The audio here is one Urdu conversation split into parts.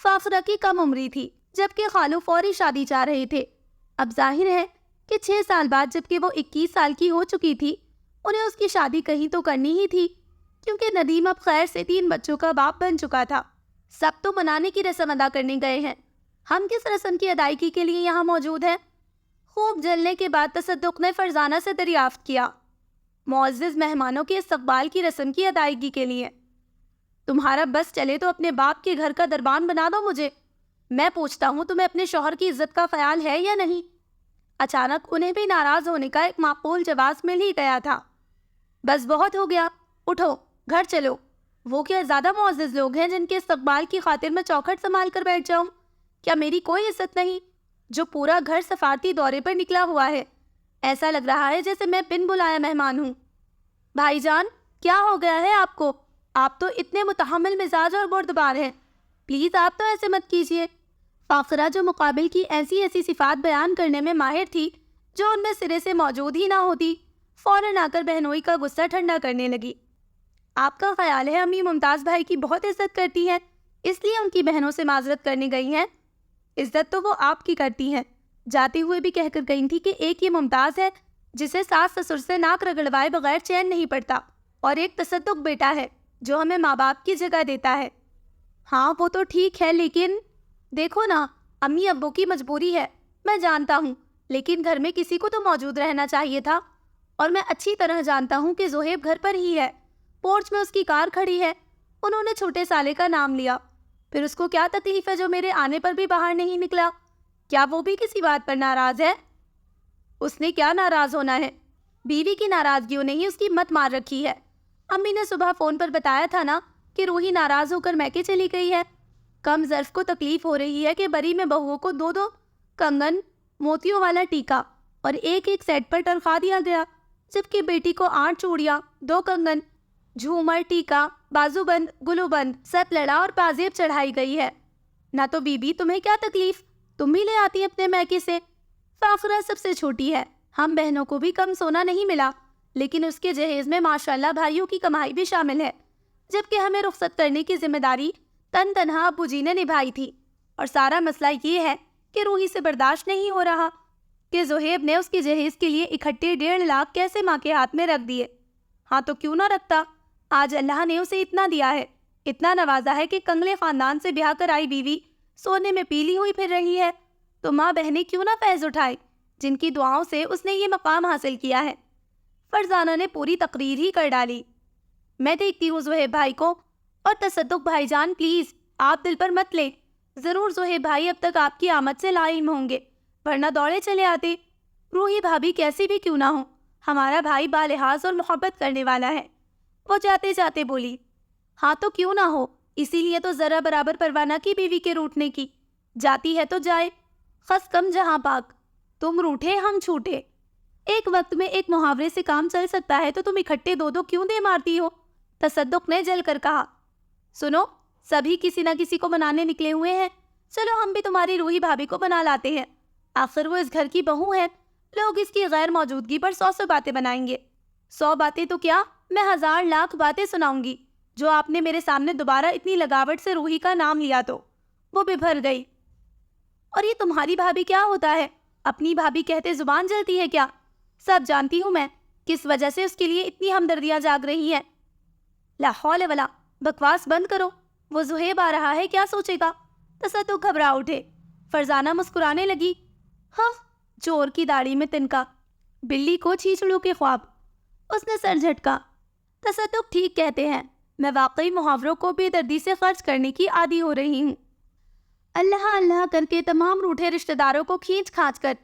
فاخرہ کی کم عمری تھی جبکہ خالو فوری شادی چاہ رہے تھے۔ اب ظاہر ہے کہ 6 سال بعد جبکہ وہ 21 سال کی ہو چکی تھی، انہیں اس کی شادی کہیں تو کرنی ہی تھی، کیونکہ ندیم اب خیر سے 3 بچوں کا باپ بن چکا تھا۔ سب تو منانے کی رسم ادا کرنے گئے ہیں، ہم کس رسم کی ادائیگی کے لیے یہاں موجود ہیں؟ خوب جلنے کے بعد تصدق نے فرزانہ سے دریافت کیا۔ معزز مہمانوں کے استقبال کی رسم کی ادائیگی کے لیے۔ تمہارا بس چلے تو اپنے باپ کے گھر کا دربان بنا دو مجھے۔ میں پوچھتا ہوں تمہیں اپنے شوہر کی عزت کا خیال ہے یا نہیں؟ اچانک انہیں بھی ناراض ہونے کا ایک معقول جواز مل ہی گیا تھا۔ بس بہت ہو گیا، اٹھو گھر چلو۔ وہ کیا زیادہ معزز لوگ ہیں جن کے استقبال کی خاطر میں چوکھٹ سنبھال کر بیٹھ جاؤں؟ کیا میری کوئی عزت نہیں جو پورا گھر سفارتی دورے پر نکلا ہوا ہے؟ ایسا لگ رہا ہے جیسے میں بن بلایا مہمان ہوں۔ بھائی جان، کیا ہو گیا ہے آپ کو؟ آپ تو اتنے متحمل مزاج اور بردبار ہیں، پلیز آپ تو ایسے مت کیجیے۔ فاخرہ جو مقابل کی ایسی صفات بیان کرنے میں ماہر تھی جو ان میں سرے سے موجود ہی نہ ہوتی، فوراً آ کر بہنوئی کا غصہ ٹھنڈا کرنے لگی۔ آپ کا خیال ہے امی ممتاز بھائی کی بہت عزت کرتی ہیں، اس لیے ان کی بہنوں سے معذرت کرنے گئی ہیں؟ عزت تو وہ آپ کی کرتی ہیں، جاتے ہوئے بھی کہہ کر گئی تھی کہ ایک یہ ممتاز ہے جسے ساس سسر سے ناک رگڑوائے بغیر چین نہیں پڑتا، اور ایک تصدق بیٹا ہے جو ہمیں ماں باپ کی جگہ دیتا ہے۔ ہاں وہ تو ٹھیک ہے، لیکن دیکھو نا، امی ابو کی مجبوری ہے، میں جانتا ہوں، لیکن گھر میں کسی کو تو موجود رہنا چاہیے تھا، اور میں اچھی طرح جانتا ہوں کہ زہیب گھر پر ہی ہے، پورچ میں اس کی کار کھڑی ہے۔ انہوں نے چھوٹے سالے کا نام لیا، پھر اس کو کیا تکلیف ہے جو میرے آنے پر بھی باہر نہیں نکلا؟ کیا وہ بھی کسی بات پر ناراض ہے؟ اس نے کیا ناراض ہونا ہے؟ بیوی کی ناراضگیوں نے ہی اس کی مت مار رکھی ہے۔ امی نے صبح فون پر بتایا تھا نا کہ روحی ناراض ہو کر میکے چلی گئی ہے۔ کم ظرف کو تکلیف ہو رہی ہے کہ بری میں بہوؤں کو 2 کنگن، موتیوں والا ٹیکا اور ایک سیٹ پر تنخواہ دیا گیا، جبکہ بیٹی کو 8 چوڑیاں، 2 کنگن، جھومر، ٹیکا، بازو بند، گلو بند، سب لڑا اور پازیب چڑھائی گئی ہے۔ نہ تو بی تمہیں کیا تکلیف؟ تم بھی لے آتی اپنے میکے سے۔ فاخرہ سب سے چھوٹی ہے، ہم بہنوں کو بھی کم سونا نہیں ملا، لیکن اس کے جہیز میں ماشاءاللہ بھائیوں کی کمائی بھی شامل ہے، جبکہ ہمیں رخصت کرنے کی ذمہ داری تنہا ابو جی نے نبھائی تھی، اور سارا مسئلہ یہ ہے کہ روحی سے برداشت نہیں ہو رہا کہ زہیب نے اس کی جہیز کے لیے اکٹھے 1.5 لاکھ کیسے ماں کے ہاتھ میں رکھ دیے۔ ہاں تو کیوں نہ رکھتا؟ آج اللہ نے اسے اتنا دیا ہے، اتنا نوازا ہے کہ کنگلے خاندان سے بیاہ کر آئی بیوی سونے میں پیلی ہوئی پھر رہی ہے، تو ماں بہنیں کیوں نہ فیض اٹھائے جن کی دعاؤں سے اس نے یہ مقام حاصل کیا ہے۔ فرزانہ نے پوری تقریر ہی کر ڈالی۔ میں دیکھتی ہوں زہیب بھائی کو، اور تصدق بھائی جان پلیز آپ دل پر مت لیں، ضرور زہیب بھائی اب تک آپ کی آمد سے لا علم ہوں گے، ورنہ دوڑے چلے آتے۔ روحی بھابھی کیسی بھی کیوں نہ ہو، ہمارا بھائی بالحاظ اور محبت کرنے والا ہے۔ وہ جاتے جاتے بولی، ہاں تو کیوں نہ ہو، اسی لیے تو ذرا برابر پرواہ نہ کی بیوی کے روٹنے کی، جاتی ہے تو جائے، خس کم جہاں پاک، تم روٹھے ہم چھوٹے۔ ایک وقت میں ایک محاورے سے کام چل سکتا ہے تو تم اکٹھے 2 کیوں دے مارتی ہو؟ تصدق نے جل کر کہا، سنو، سبھی کسی نہ کسی کو بنانے نکلے ہوئے ہیں، چلو ہم بھی تمہاری روحی بھابھی کو بنا لاتے ہیں، آخر وہ اس گھر کی بہو ہے، لوگ اس کی غیر موجودگی پر 100 باتیں بنائیں گے۔ 100 باتیں تو کیا، میں 1000 لاکھ باتیں سناؤں گی، جو آپ نے میرے سامنے دوبارہ اتنی لگاوٹ سے روحی کا نام لیا تو وہ بھی بھر گئی۔ اور یہ تمہاری بھابھی کیا ہوتا ہے؟ اپنی بھابھی کہتے زبان جلتی ہے کیا؟ سب جانتی ہوں میں کس وجہ سے اس کے لیے اتنی ہمدردیاں جاگ رہی ہیں۔ لا حول ولا، بکواس بند کرو، وہ زہیب آ رہا ہے، کیا سوچے گا؟ تصدق گھبرا اٹھے۔ فرزانہ مسکرانے لگی، ہاں، چور کی داڑھی میں تنکا، بلی کو چیچڑوں کے خواب۔ اس نے سر جھٹکا۔ تصدق ٹھیک کہتے ہیں، میں واقعی محاوروں کو بے دردی سے خرچ کرنے کی عادی ہو رہی ہوں۔ اللہ اللہ کر کے تمام روٹھے رشتہ داروں کو کھینچ کھانچ کر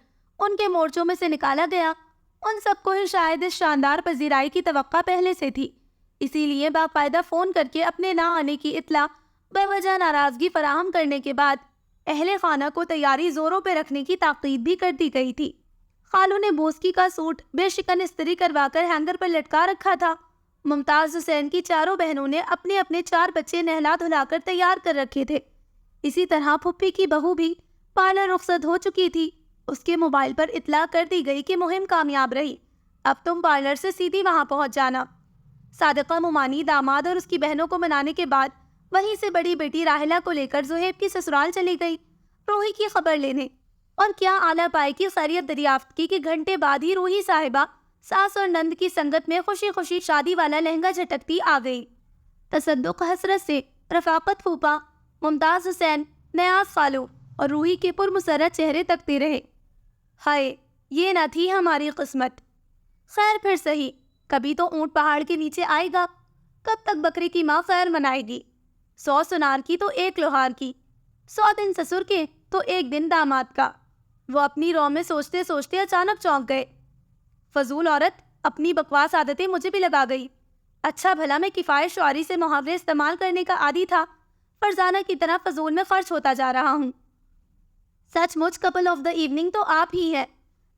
ان کے مورچوں میں سے نکالا گیا۔ ان سب کو ہی شاید اس شاندار پذیرائی کی توقع پہلے سے تھی، اسی لیے باقاعدہ فون کر کے اپنے نہ آنے کی اطلاع بے وجہ ناراضگی فراہم کرنے کے بعد اہل خانہ کو تیاری زوروں پہ رکھنے کی تاکید بھی کر دی گئی تھی۔ خالو نے بوسکی کا سوٹ بے شکن استری کروا کر ہینگر پر لٹکا رکھا تھا۔ ممتاز حسین کی چاروں بہنوں نے اپنے اپنے 4 بچے نہلا دھلا کر تیار کر رکھے تھے۔ اسی طرح پھپھی کی بہو بھی پارلر رخصت ہو چکی تھی۔ اس کے موبائل پر اطلاع کر دی گئی کہ مہم کامیاب رہی، اب تم پارلر سے سیدھی وہاں پہنچ جانا۔ صادقہ ممانی داماد اور اس کی بہنوں کو منانے کے بعد وہیں سے بڑی بیٹی راحلہ کو لے کر زہیب کی سسرال چلی گئی روحی کی خبر لینے، اور کیا اعلیٰ پائے کی خیریت دریافت کی کہ گھنٹے بعد ہی روحی صاحبہ ساس اور نند کی سنگت میں خوشی خوشی شادی والا لہنگا جھٹکتی آ گئی۔ تصدق حسرت سے رفاقت پھوپھا، ممتاز حسین، نیاز خالو اور روحی کے پرمسرت چہرے تکتے رہے۔ ہائے، یہ نہ تھی ہماری قسمت۔ خیر پھر سہی، کبھی تو اونٹ پہاڑ کے نیچے آئے گا، کب تک بکری کی ماں خیر منائے گی؟ 100 سنار کی تو 1 لوہار کی، 100 دن سسر کے تو 1 دن داماد کا۔ وہ اپنی رو میں سوچتے سوچتے اچانک چونک گئے۔ فضول عورت، اپنی بکواس عادتیں مجھے بھی لگا گئی۔ اچھا بھلا میں کفایت شعاری سے محاورے استعمال کرنے کا عادی تھا، فرزانہ کی طرح فضول میں خرچ ہوتا جا رہا ہوں۔ سچ مچ کپل آف دا ایوننگ تو آپ ہی ہے۔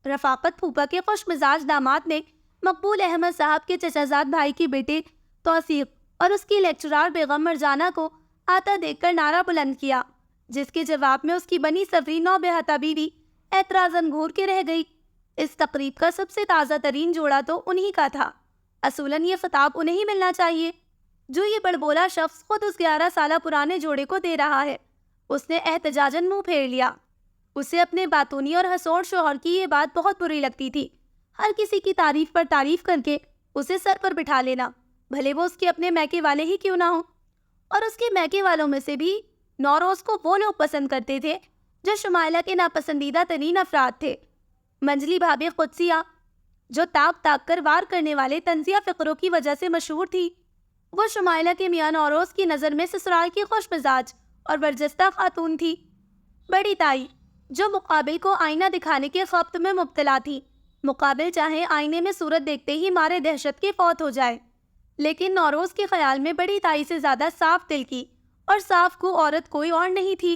رفاقت پھوپھا کے خوش مزاج داماد نے مقبول احمد صاحب کے چچا زاد بھائی کے بیٹے توثیق اور اس کی لیکچرار بیگم مرجانہ کو آتا دیکھ کر نعرہ بلند کیا، جس کے جواب میں اس کی بنی سفری نو بہتا بیوی اعتراضاً گھور کے رہ گئی۔ اس تقریب کا سب سے تازہ ترین جوڑا تو انہی کا تھا۔ اصولاً یہ خطاب انہیں ہی ملنا چاہیے جو یہ بڑبولا شخص خود اس 11 سالہ پرانے جوڑے کو دے رہا ہے۔ اس نے احتجاجاً منہ پھیر لیا۔ اسے اپنے باتونی اور حسود شوہر کی یہ بات بہت بری لگتی تھی، ہر کسی کی تعریف پر تعریف کر کے اسے سر پر بٹھا لینا، بھلے وہ اس کے اپنے میکے والے ہی کیوں نہ ہوں۔ اور اس کے میکے والوں میں سے بھی نوروز کو وہ لوگ پسند کرتے تھے جو شمائلہ کے ناپسندیدہ ترین افراد تھے۔ منجلی بھابی قدسیہ، جو تاک تاک کر وار کرنے والے طنزیہ فقروں کی وجہ سے مشہور تھی، وہ شمائلہ کے میاں نوروز کی نظر میں سسرال کی خوش مزاج اور برجستہ خاتون تھی۔ بڑی تائی، جو مقابل کو آئینہ دکھانے کے خبط میں مبتلا تھی، مقابل چاہے آئینے میں صورت دیکھتے ہی مارے دہشت کے فوت ہو جائے، لیکن نوروز کے خیال میں بڑی تائی سے زیادہ صاف دل کی اور صاف کو عورت کوئی اور نہیں تھی۔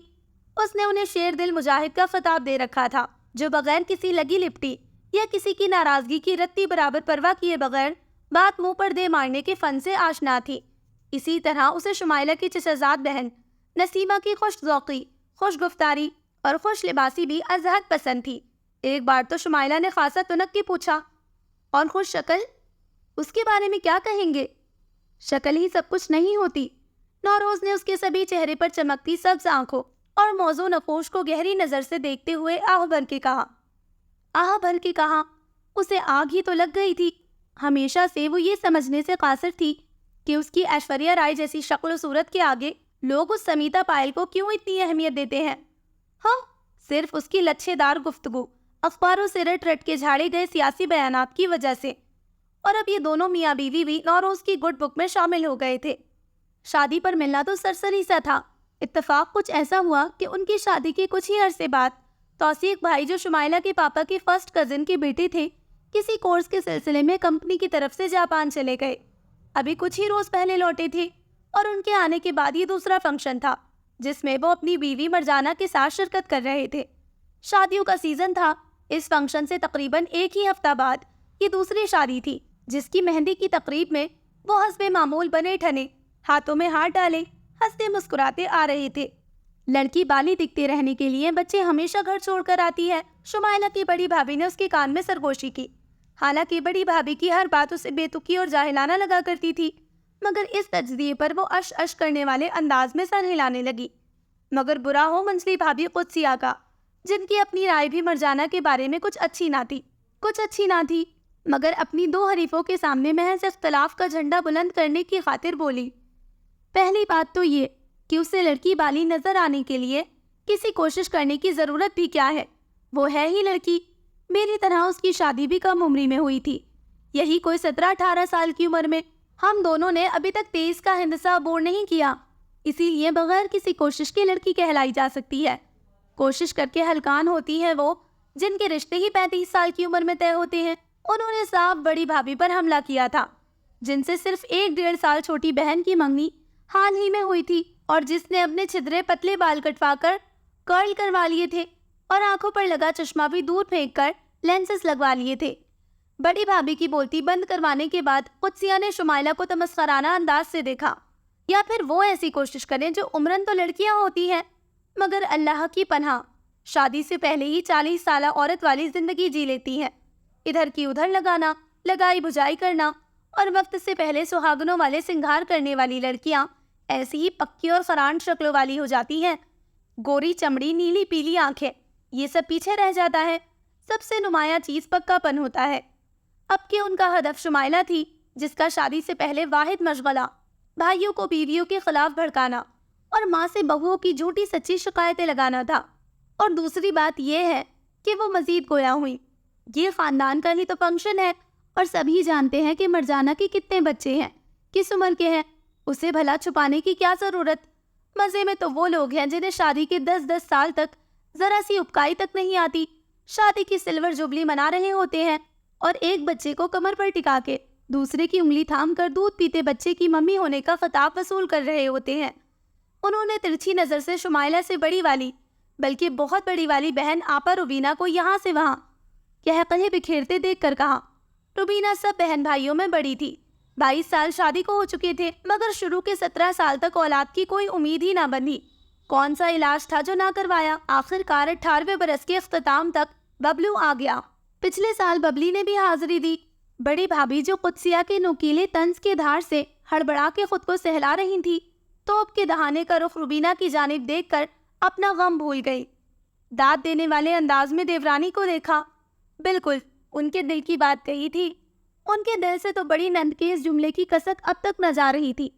اس نے انہیں شیر دل مجاہد کا خطاب دے رکھا تھا، جو بغیر کسی لگی لپٹی یا کسی کی ناراضگی کی رتی برابر پرواہ کیے بغیر بات منہ پر دے مارنے کے فن سے آشنا تھی۔ اسی طرح اسے شمائلہ کی چچزاد بہن نسیمہ کی خوش ذوقی، خوش گفتاری اور خوش لباسی بھی از حد پسند تھی۔ ایک بار تو شمائلہ نے خاصا تنک کے پوچھا، اور خوش شکل، اس کے بارے میں کیا کہیں گے؟ شکل ہی سب کچھ نہیں ہوتی۔ نوروز نے اس کے سبھی چہرے پر چمکتی سبز آنکھوں اور موزوں نقوش کو گہری نظر سے دیکھتے ہوئے آہ بھر کے کہا، اسے آگ ہی تو لگ گئی تھی۔ ہمیشہ سے وہ یہ سمجھنے سے قاصر تھی کہ اس کی ایشوریہ رائے جیسی شکل و صورت کے آگے لوگ اس سمیتا پائل کو کیوں اتنی اہمیت دیتے ہیں۔ ہاں، صرف اس کی لچھے دار گفتگو، اخباروں سے رٹ رٹ کے جھاڑے گئے سیاسی بیانات کی وجہ سے۔ اور اب یہ دونوں میاں بیوی بھی نوروز کی گڈ بک میں شامل ہو گئے تھے۔ شادی پر ملنا تو سرسری سا تھا۔ اتفاق کچھ ایسا ہوا کہ ان کی شادی کے کچھ ہی عرصے بعد توثیق بھائی، جو شمائلہ کے پاپا کے فرسٹ کزن کے بیٹے تھے، کسی کورس کے سلسلے میں کمپنی کی طرف سے جاپان چلے گئے۔ ابھی کچھ ہی روز پہلے لوٹے تھے، اور ان کے آنے کے بعد یہ دوسرا فنکشن تھا جس میں وہ اپنی بیوی مرجانہ کے ساتھ شرکت کر رہے تھے۔ شادیوں کا سیزن تھا۔ اس فنکشن سے تقریباً 1 ہی ہفتہ بعد یہ دوسری شادی تھی، جس کی مہندی کی تقریب میں وہ حسب معمول بنے ٹھنے، ہاتھوں میں ہاتھ ڈالے، ہنستے مسکراتے آ رہے تھے۔ لڑکی بالی دکھتے رہنے کے لیے بچے ہمیشہ گھر چھوڑ کر آتی ہے، شمائلہ کی بڑی بھابھی نے اس کے کان میں سرگوشی کی۔ حالانکہ بڑی بھابھی کی ہر بات اسے بے تکی اور جاہلانہ لگا کرتی تھی، مگر اس تجزیے پر وہ اش اش کرنے والے انداز میں سر ہلانے لگی۔ مگر برا ہو منجلی بھابھی قدسیہ کا، جن کی اپنی رائے بھی مرجانہ کے بارے میں کچھ اچھی نہ تھی، مگر اپنی 2 حریفوں کے سامنے محض اختلاف کا جھنڈا بلند کرنے کی خاطر بولی، پہلی بات تو یہ کہ اسے لڑکی بالی نظر آنے کے لیے کسی کوشش کرنے کی ضرورت بھی کیا ہے؟ وہ ہے ہی لڑکی۔ میری طرح اس کی شادی بھی کم عمری میں ہوئی تھی، یہی کوئی 17-18 سال کی عمر میں۔ ہم دونوں نے ابھی تک 23 کا ہندسہ عبور نہیں کیا، اسی لیے بغیر کسی کوشش کے لڑکی کہلائی جا سکتی ہے۔ کوشش کر کے ہلکان ہوتی ہیں وہ جن کے رشتے ہی 35 سال کی عمر میں طے ہوتے ہیں۔ انہوں نے صاحب بڑی بھابھی پر حملہ کیا تھا، جن سے صرف 1-1.5 سال چھوٹی بہن کی منگنی حال ہی میں ہوئی تھی، اور جس نے اپنے چھدرے پتلے بال کٹوا کر کرل کروا لیے تھے اور آنکھوں پر لگا چشمہ بھی دور پھینک کر لینسز لگوا لیے تھے۔ بڑی بھابھی کی بولتی بند کروانے کے بعد قدسیہ نے شمائلہ کو تمسخرانہ انداز سے دیکھا۔ یا پھر وہ ایسی کوشش کریں جو عمرن تو لڑکیاں ہوتی ہیں، مگر اللہ کی پناہ شادی سے پہلے ہی 40 سالہ عورت والی زندگی جی لیتی ہیں۔ ادھر کی ادھر لگانا، لگائی بجائی کرنا، اور وقت سے پہلے سہاگنوں والے سنگھار کرنے والی لڑکیاں ایسی ہی پکی اور فران شکلوں والی ہو جاتی ہیں. گوری چمڑی، نیلی پیلی آنکھیں، یہ سب پیچھے رہ جاتا ہے. سب سے نمایاں چیز پکا پن ہوتا ہے. اب کہ ان کا ہدف شمائلہ تھی، جس کا شادی سے پہلے واحد مشغلہ بھائیوں کو بیویوں کے خلاف بھڑکانا اور ماں سے بہوؤں کی جھوٹی سچی شکایتیں لگانا تھا. اور دوسری بات یہ ہے کہ وہ مزید گویا ہوئی. یہ خاندان کا ہی تو فنکشن ہے اور سبھی جانتے ہیں کہ مرجانہ کے کتنے بچے ہیں، کس عمر کے ہیں. اسے بھلا چھپانے کی کیا ضرورت؟ مزے میں تو وہ لوگ ہیں جنہیں شادی کے 10 سال تک ذرا سی اپکائی تک نہیں آتی، شادی کی سلور جبلی منا رہے ہوتے ہیں اور ایک بچے کو کمر پر ٹکا کے دوسرے کی انگلی تھام کر دودھ پیتے بچے کی ممی ہونے کا خطاب وصول کر رہے ہوتے ہیں. انہوں نے ترچھی نظر سے شمائلہ سے بڑی والی، بلکہ بہت بڑی والی بہن آپا روبینہ کو یہاں سے وہاں قہقہے بکھیرتے دیکھ کر کہا. روبینہ سب بہن بھائیوں میں بڑی تھی. 22 سال شادی کو ہو چکے تھے، مگر شروع کے 17 سال تک اولاد کی کوئی امید ہی نہ بندھی. کون سا علاج تھا جو نہ کروایا؟ آخر کار 18ویں برس کے اختتام تک ببلو آ گیا. پچھلے سال ببلی نے بھی حاضری دی. بڑی بھابھی جو قدسیہ کے نوکیلے طنز کے دھار سے ہڑبڑا کے خود کو سہلا رہی تھی، توپ کے دہانے کا رخ روبینہ کی جانب دیکھ کر اپنا غم بھول گئی. داد دینے والے انداز میں دیورانی کو دیکھا. بالکل ان کے دل کی بات کہی تھی. ان کے دل سے تو بڑی نند کے اس جملے کی کسک اب تک نہ جا رہی تھی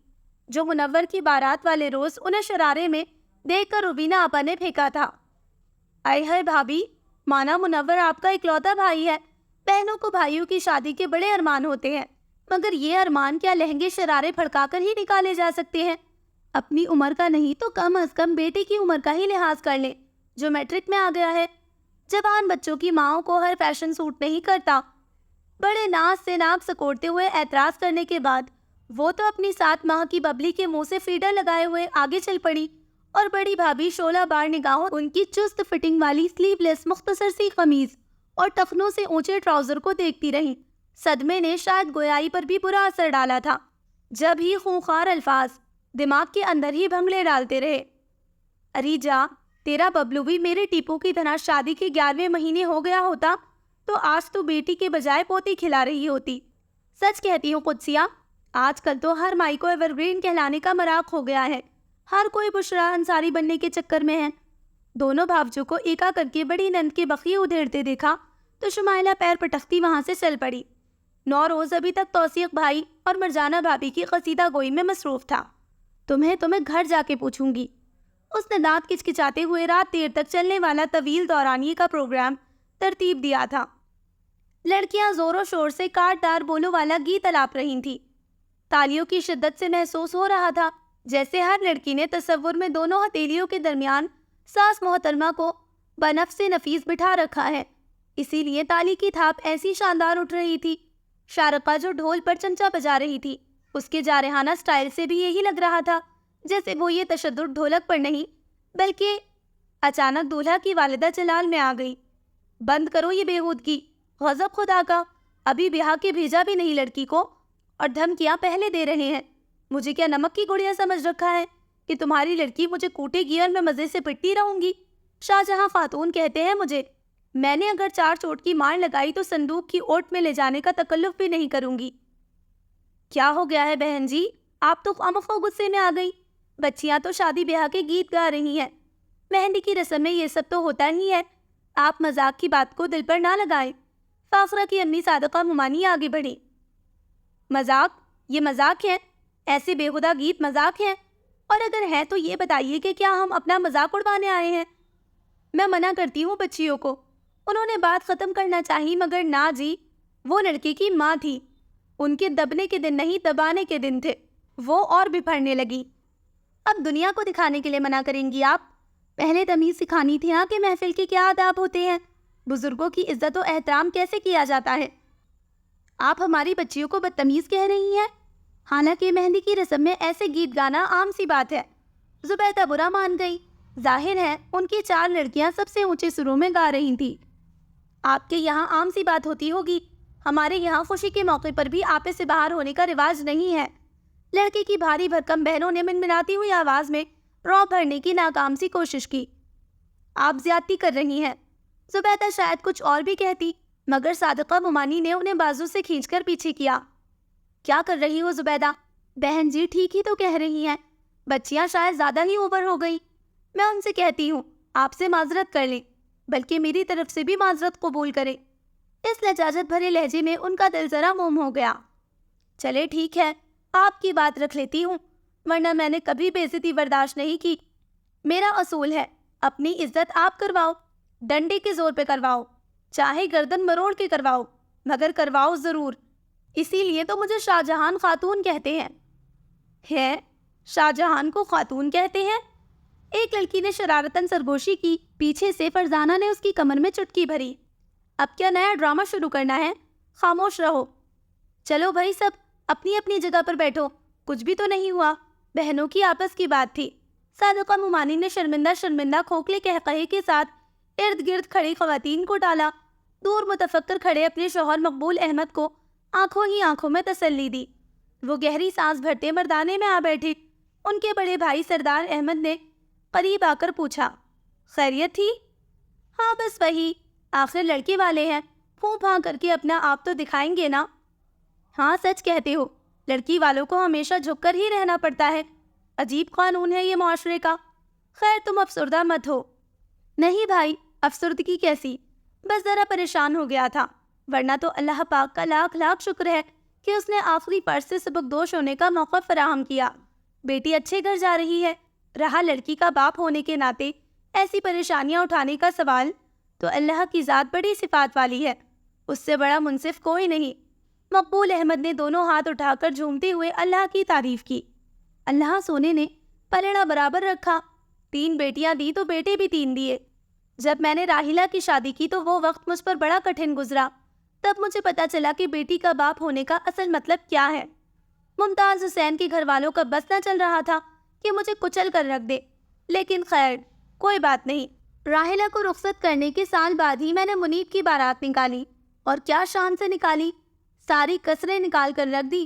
جو منور کی بارات والے روز انہیں شرارے میں دیکھ کر روبینہ آپا نے پھینکا تھا. آئے ہائے بھابھی، مانا منور آپ کا اکلوتا بھائی ہے. بہنوں کو بھائیوں کی شادی کے بڑے ارمان ہوتے ہیں، مگر یہ ارمان کیا لہنگے شرارے پھڑکا کر ہی نکالے جا سکتے ہیں؟ اپنی عمر کا نہیں تو کم از کم بیٹے کی عمر کا ہی لحاظ کر لیں جو میٹرک میں آ گیا ہے. جوان بچوں کی ماؤں کو ہر فیشن سوٹ نہیں کرتا. بڑے ناز سے ناک سکوڑتے ہوئے اعتراض کرنے کے بعد وہ تو اپنی 7 ماہ کی ببلی کے منہ سے فیڈر لگائے ہوئے آگے چل پڑی اور بڑی بھابھی شولہ بار نگاہوں ان کی چست فٹنگ والی سلیو لیس مختصر سی قمیض اور ٹخنوں سے اونچے ٹراؤزر کو دیکھتی رہی. صدمے نے شاید گویائی پر بھی برا اثر ڈالا تھا. جب ہی خونخوار الفاظ دماغ کے اندر ہی بھنگلے ڈالتے رہے. اری جا، تیرا ببلو بھی میرے ٹیپو کی طرح شادی کے 11ویں مہینے ہو گیا ہوتا تو آج تو بیٹی کے بجائے پوتی کھلا رہی ہوتی. سچ کہتی ہوں قدسیہ، آج کل تو ہر مائی کو ایور گرین کہلانے کا مراق ہو گیا ہے. ہر کوئی بشرا انصاری بننے کے چکر میں ہے. دونوں بھاوجوں کو ایکا کر کے بڑی نند کے بخیے ادھیڑتے دیکھا تو شمائلہ پیر پٹکتی وہاں سے چل پڑی. 9 روز ابھی تک توثیق بھائی اور مرجانہ بھابھی کی قصیدہ گوئی میں مصروف تھا. تمہیں گھر جا کے پوچھوں گی. اس نے دانت کچکچاتے ہوئے رات دیر تک چلنے والا طویل دورانیے کا پروگرام ترتیب دیا تھا. لڑکیاں زور و شور سے کاٹ دار بولوں والا گیت الاپ رہی تھیں. تالیوں کی شدت سے محسوس ہو رہا تھا جیسے ہر لڑکی نے تصور میں دونوں ہتھیلیوں کے درمیان ساس محترمہ کو بنفس نفیس بٹھا رکھا ہے. اسی لیے تالی کی تھاپ ایسی شاندار اٹھ رہی تھی. شارقہ جو ڈھول پر چمچا بجا رہی تھی، اس کے جارحانہ سٹائل سے بھی یہی لگ رہا تھا جیسے وہ یہ تشدد ڈھولک پر نہیں بلکہ اچانک دولہا کی والدہ جلال میں آ گئی. بند کرو یہ بےہودگی، غضب خدا کا. ابھی بیاہ کے بھیجا بھی نہیں لڑکی کو اور دھمکیاں پہلے دے رہے ہیں. مجھے کیا نمک کی گڑیا سمجھ رکھا ہے کہ تمہاری لڑکی مجھے کوٹے گی اور میں مزے سے پٹتی رہوں گی؟ شاہجہاں خاتون کہتے ہیں مجھے. میں نے اگر 4 چوٹ کی مار لگائی تو صندوق کی اوٹ میں لے جانے کا تکلف بھی نہیں کروں گی. کیا ہو گیا ہے بہن جی؟ آپ تو خامخواہ غصے میں آ گئی. بچیاں تو شادی بیاہ کے گیت گا رہی ہیں. مہندی کی رسم میں یہ سب تو ہوتا ہی ہے. آپ مذاق کی بات کو دل پر نہ لگائیں. فاخرہ کی امی صادقہ ممانی آگے بڑھی. مذاق؟ یہ مذاق ہے؟ ایسے بےہودہ گیت مذاق ہیں؟ اور اگر ہے تو یہ بتائیے کہ کیا ہم اپنا مذاق اڑوانے آئے ہیں؟ میں منع کرتی ہوں بچیوں کو. انہوں نے بات ختم کرنا چاہی مگر نہ جی، وہ لڑکی کی ماں تھی. ان کے دبنے کے دن نہیں دبانے کے دن تھے. وہ اور بھی پڑھنے لگی. اب دنیا کو دکھانے کے لیے منع کریں گی آپ؟ پہلے تمیز سکھانی تھی کہ محفل کے کیا آداب ہوتے ہیں، بزرگوں کی عزت و احترام کیسے کیا جاتا ہے. آپ ہماری بچیوں کو بدتمیز کہہ رہی ہیں. حالانکہ مہندی کی رسم میں ایسے گیت گانا عام سی بات ہے. زبیدہ برا مان گئی. ظاہر ہے ان کی 4 لڑکیاں سب سے اونچے سروں میں گا رہی تھیں. آپ کے یہاں عام سی بات ہوتی ہوگی، ہمارے یہاں خوشی کے موقع پر بھی آپے سے باہر ہونے کا رواج نہیں ہے. لڑکی کی بھاری بھرکم بہنوں نے منمناتی ہوئی آواز میں رعب بھرنے کی ناکام سی کوشش کی. آپ زیادتی کر رہی ہیں. زبیدہ شاید کچھ اور بھی کہتی مگر صادقہ ممانی نے انہیں بازو سے کھینچ کر پیچھے کیا. کیا کر رہی ہو زبیدہ؟ بہن جی ٹھیک ہی تو کہہ رہی ہیں. بچیاں شاید زیادہ ہی اوور ہو گئی. میں ان سے کہتی ہوں آپ سے معذرت کر لیں، بلکہ میری طرف سے بھی معذرت قبول کریں. اس لجاجت بھرے لہجے میں ان کا دل ذرا موم ہو گیا. چلے ٹھیک ہے، آپ کی بات رکھ لیتی ہوں، ورنہ میں نے کبھی بے عزتی برداشت نہیں کی. میرا اصول ہے اپنی عزت آپ کرواؤ، ڈنڈے کے زور پہ کرواؤ، چاہے گردن مروڑ کے کرواؤ، مگر کرواؤ ضرور. اسی لیے تو مجھے شاہ جہان خاتون کہتے ہیں. ہے شاہ جہان کو خاتون کہتے ہیں؟ ایک لڑکی نے شرارتاً سرگوشی کی. پیچھے سے فرزانہ نے اس کی کمر میں چٹکی بھری. اب کیا نیا ڈرامہ شروع کرنا ہے؟ خاموش رہو. چلو بھائی سب اپنی اپنی جگہ پر بیٹھو، کچھ بھی تو نہیں ہوا، بہنوں کی آپس کی بات تھی. صادقہ ممانی نے شرمندہ کھوکھلے قہقہے کے ساتھ ارد گرد کھڑی خواتین کو ڈالا. دور متفکر کھڑے اپنے شوہر مقبول احمد کو آنکھوں ہی آنکھوں میں تسلی دی. وہ گہری سانس بھرتے مردانے میں آ بیٹھے. ان کے بڑے بھائی سردار احمد نے قریب آ کر پوچھا، خیریت تھی؟ ہاں بس وہی، آخر لڑکی والے ہیں، پھوں پھاں کر کے اپنا آپ تو دکھائیں گے نا. ہاں سچ کہتے ہو، لڑکی والوں کو ہمیشہ جھک کر ہی رہنا پڑتا ہے. عجیب قانون ہے یہ معاشرے کا. خیر تم افسردہ مت ہو. نہیں بھائی، افسردگی کیسی، بس ذرا پریشان ہو گیا تھا، ورنہ تو اللہ پاک کا لاکھ لاکھ شکر ہے کہ اس نے آخری پرس سے سبکدوش ہونے کا موقع فراہم کیا. بیٹی اچھے گھر جا رہی ہے. رہا لڑکی کا باپ ہونے کے ناطے ایسی پریشانیاں اٹھانے کا سوال، تو اللہ کی ذات بڑی صفات والی ہے، اس سے بڑا منصف کوئی نہیں. مقبول احمد نے دونوں ہاتھ اٹھا کر جھومتے ہوئے اللہ کی تعریف کی. اللہ سونے نے پلڑا برابر رکھا. 3 بیٹیاں دی تو بیٹے بھی 3 دیے. جب میں نے راحیلہ کی شادی کی تو وہ وقت مجھ پر بڑا کٹھن گزرا. تب مجھے پتا چلا کہ بیٹی کا باپ ہونے کا اصل مطلب کیا ہے. ممتاز حسین کے گھر والوں کا بس نہ چل رہا تھا کہ مجھے کچل کر رکھ دے، لیکن خیر کوئی بات نہیں. راحیلہ کو رخصت کرنے کے سال بعد ہی میں نے منیب کی بارات نکالی، اور کیا شان سے نکالی، ساری کسریں نکال کر رکھ دی.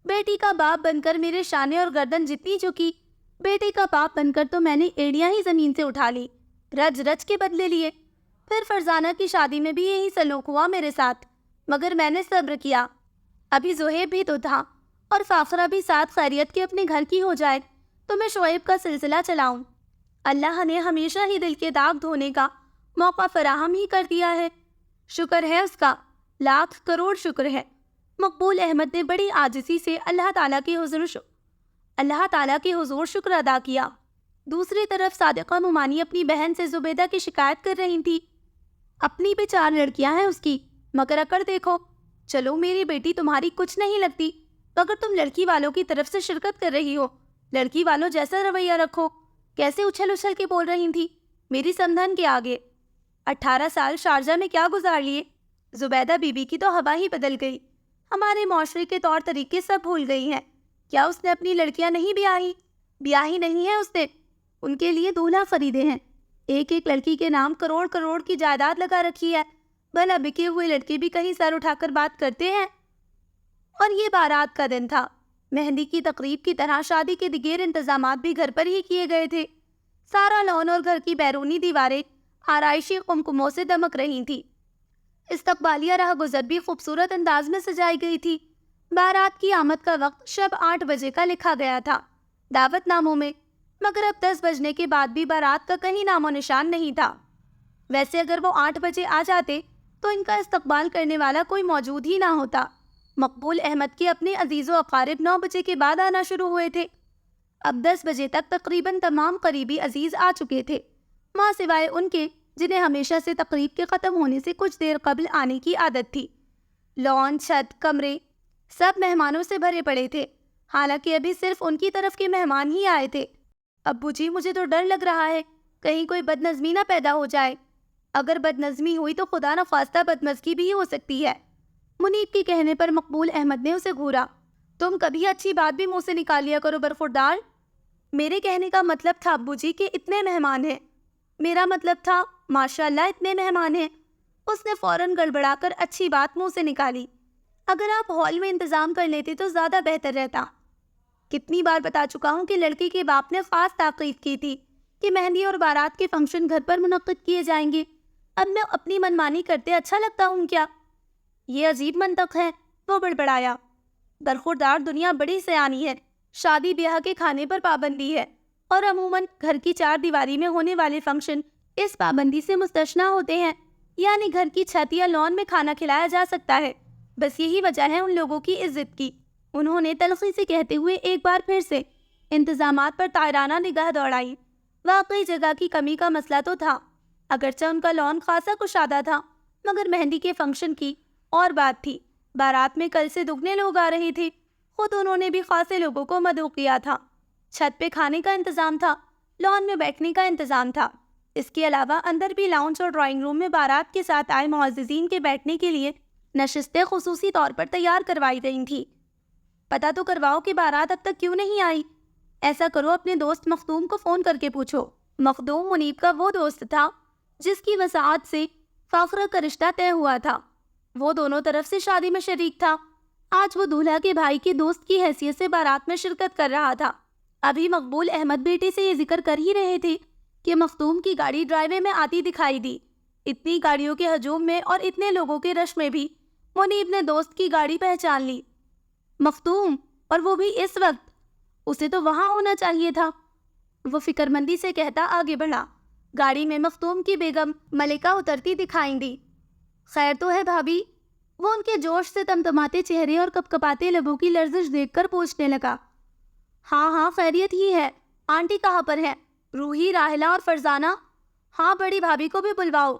بیٹی کا باپ بن کر میرے شانے اور گردن جتنی جھکی، بیٹے کا باپ بن کر تو میں نے ایڑیاں ہی زمین سے اٹھا لی، رج رج کے بدلے لیے. پھر فرزانہ کی شادی میں بھی یہی سلوک ہوا میرے ساتھ، مگر میں نے صبر کیا. ابھی زہیب بھی تو تھا، اور فاخرہ بھی ساتھ خیریت کے اپنے گھر کی ہو جائے تو میں شعیب کا سلسلہ چلاؤں. اللہ نے ہمیشہ ہی دل کے داغ دھونے کا موقع فراہم ہی کر دیا ہے. شکر ہے اس کا، لاکھ کروڑ شکر ہے. مقبول احمد نے بڑی عاجزی سے اللہ تعالیٰ کے حضور شکر ادا کیا. دوسری طرف صادقہ ممانی اپنی بہن سے زبیدہ کی شکایت کر رہی تھی. اپنی بھی 4 لڑکیاں ہیں اس کی، مگر اکڑ دیکھو. چلو میری بیٹی تمہاری کچھ نہیں لگتی، مگر تم لڑکی والوں کی طرف سے شرکت کر رہی ہو. لڑکی والوں جیسا رویہ رکھو. کیسے اچھل اچھل کے بول رہی تھی میری سمدھن کے آگے. 18 سال شارجہ میں کیا گزار لیے. زبیدہ بی بی کی تو ہوا ہی بدل گئی. ہمارے معاشرے کے طور طریقے سب بھول گئی ہیں. کیا اس نے اپنی لڑکیاں نہیں بیاہی نہیں ہے اس نے. ان کے لیے دولہا خریدے ہیں. ایک ایک لڑکی کے نام کروڑ کروڑ کی جائیداد لگا رکھی ہے. بھلا بکے ہوئے لڑکے بھی کہیں سر اٹھا کر بات کرتے ہیں. اور یہ بارات کا دن تھا. مہندی کی تقریب کی طرح شادی کے دیگر انتظامات بھی گھر پر ہی کیے گئے تھے. سارا لون اور گھر کی بیرونی دیواریں آرائشی قمقموں سے دمک رہی تھی. استقبالیہ راہ گزر بھی خوبصورت انداز میں سجائی گئی تھی. بارات کی آمد کا وقت شب 8 بجے کا لکھا گیا تھا دعوت ناموں میں، مگر اب 10 بجنے کے بعد بھی بارات کا کہیں نام و نشان نہیں تھا. ویسے اگر وہ 8 بجے آ جاتے تو ان کا استقبال کرنے والا کوئی موجود ہی نہ ہوتا. مقبول احمد کے اپنے عزیز و اقارب 9 بجے کے بعد آنا شروع ہوئے تھے. اب 10 بجے تک تقریباً تمام قریبی عزیز آ چکے تھے، ماں سوائے ان کے جنہیں ہمیشہ سے تقریب کے ختم ہونے سے کچھ دیر قبل آنے کی عادت تھی. لان، چھت، کمرے سب مہمانوں سے بھرے پڑے تھے، حالانکہ ابھی صرف ان کی طرف کے مہمان ہی آئے تھے. ابو جی مجھے تو ڈر لگ رہا ہے، کہیں کوئی بدنظمی نہ پیدا ہو جائے. اگر بدنظمی ہوئی تو خدا نخواستہ بدمزگی بھی ہو سکتی ہے. منیب کے کہنے پر مقبول احمد نے اسے گھورا. تم کبھی اچھی بات بھی منہ سے نکال لیا کرو برخوردار. میرے کہنے کا مطلب تھا ابو جی کہ اتنے مہمان ہیں. میرا مطلب تھا ماشاءاللہ اتنے مہمان ہیں. اس نے فوراً گڑبڑا کر اچھی بات منہ سے نکالی. اگر آپ ہال میں انتظام کر لیتے تو زیادہ بہتر رہتا. کتنی بار بتا چکا ہوں کہ لڑکی کے باپ نے خاص تاکید کی تھی کہ مہندی اور بارات کے فنکشن گھر پر منعقد کیے جائیں گے. اب میں اپنی منمانی کرتے اچھا لگتا ہوں کیا؟ یہ عجیب منطق ہے. وہ بڑبڑایا. برخوردار دنیا بڑی سیانی ہے. شادی بیاہ کے کھانے پر پابندی ہے اور عموماً گھر کی 4 دیواری میں ہونے والے فنکشن اس پابندی سے مستثنیٰ ہوتے ہیں، یعنی گھر کی چھت یا لان میں کھانا کھلایا جا سکتا ہے۔ بس یہی وجہ ہے ان لوگوں کی عزت کی۔ انہوں نے تلخی سے کہتے ہوئے ایک بار پھر سے انتظامات پر طائرانہ نگاہ دوڑائی۔ واقعی جگہ کی کمی کا مسئلہ تو تھا، اگرچہ ان کا لان خاصا کشادہ تھا، مگر مہندی کے فنکشن کی اور بات تھی۔ بارات میں کل سے دگنے لوگ آ رہے تھے، خود انہوں نے بھی خاصے لوگوں کو مدعو کیا تھا۔ چھت پہ کھانے کا انتظام تھا، لان میں بیٹھنے کا انتظام تھا، اس کے علاوہ اندر بھی لاؤنج اور ڈرائنگ روم میں بارات کے ساتھ آئے معززین کے بیٹھنے کے لیے نشستیں خصوصی طور پر تیار کروائی گئی تھیں۔ پتہ تو کرواؤ کہ بارات اب تک کیوں نہیں آئی؟ ایسا کرو، اپنے دوست مخدوم کو فون کر کے پوچھو۔ مخدوم منیب کا وہ دوست تھا جس کی وساعت سے فاخرہ کا رشتہ طے ہوا تھا۔ وہ دونوں طرف سے شادی میں شریک تھا۔ آج وہ دولہا کے بھائی کے دوست کی حیثیت سے بارات میں شرکت کر رہا تھا۔ ابھی مقبول احمد بیٹے سے یہ ذکر کر ہی رہے تھے کہ مخدوم کی گاڑی ڈرائیو وے میں آتی دکھائی دی۔ اتنی گاڑیوں کے ہجوم میں اور اتنے لوگوں کے رش میں بھی منیب نے دوست کی گاڑی پہچان لی۔ مخدوم، اور وہ بھی اس وقت، اسے تو وہاں ہونا چاہیے تھا، وہ فکر مندی سے کہتا آگے بڑھا۔ گاڑی میں مخدوم کی بیگم ملکہ اترتی دکھائی دی۔ خیر تو ہے بھابھی؟ وہ ان کے جوش سے تمتماتے چہرے اور کپکپاتے لبوں کی لرزش دیکھ کر پوچھنے لگا۔ ہاں خیریت ہی ہے۔ آنٹی کہاں پر ہے؟ روحی، راحلہ اور فرزانہ؟ ہاں، بڑی بھابھی کو بھی بلواؤ۔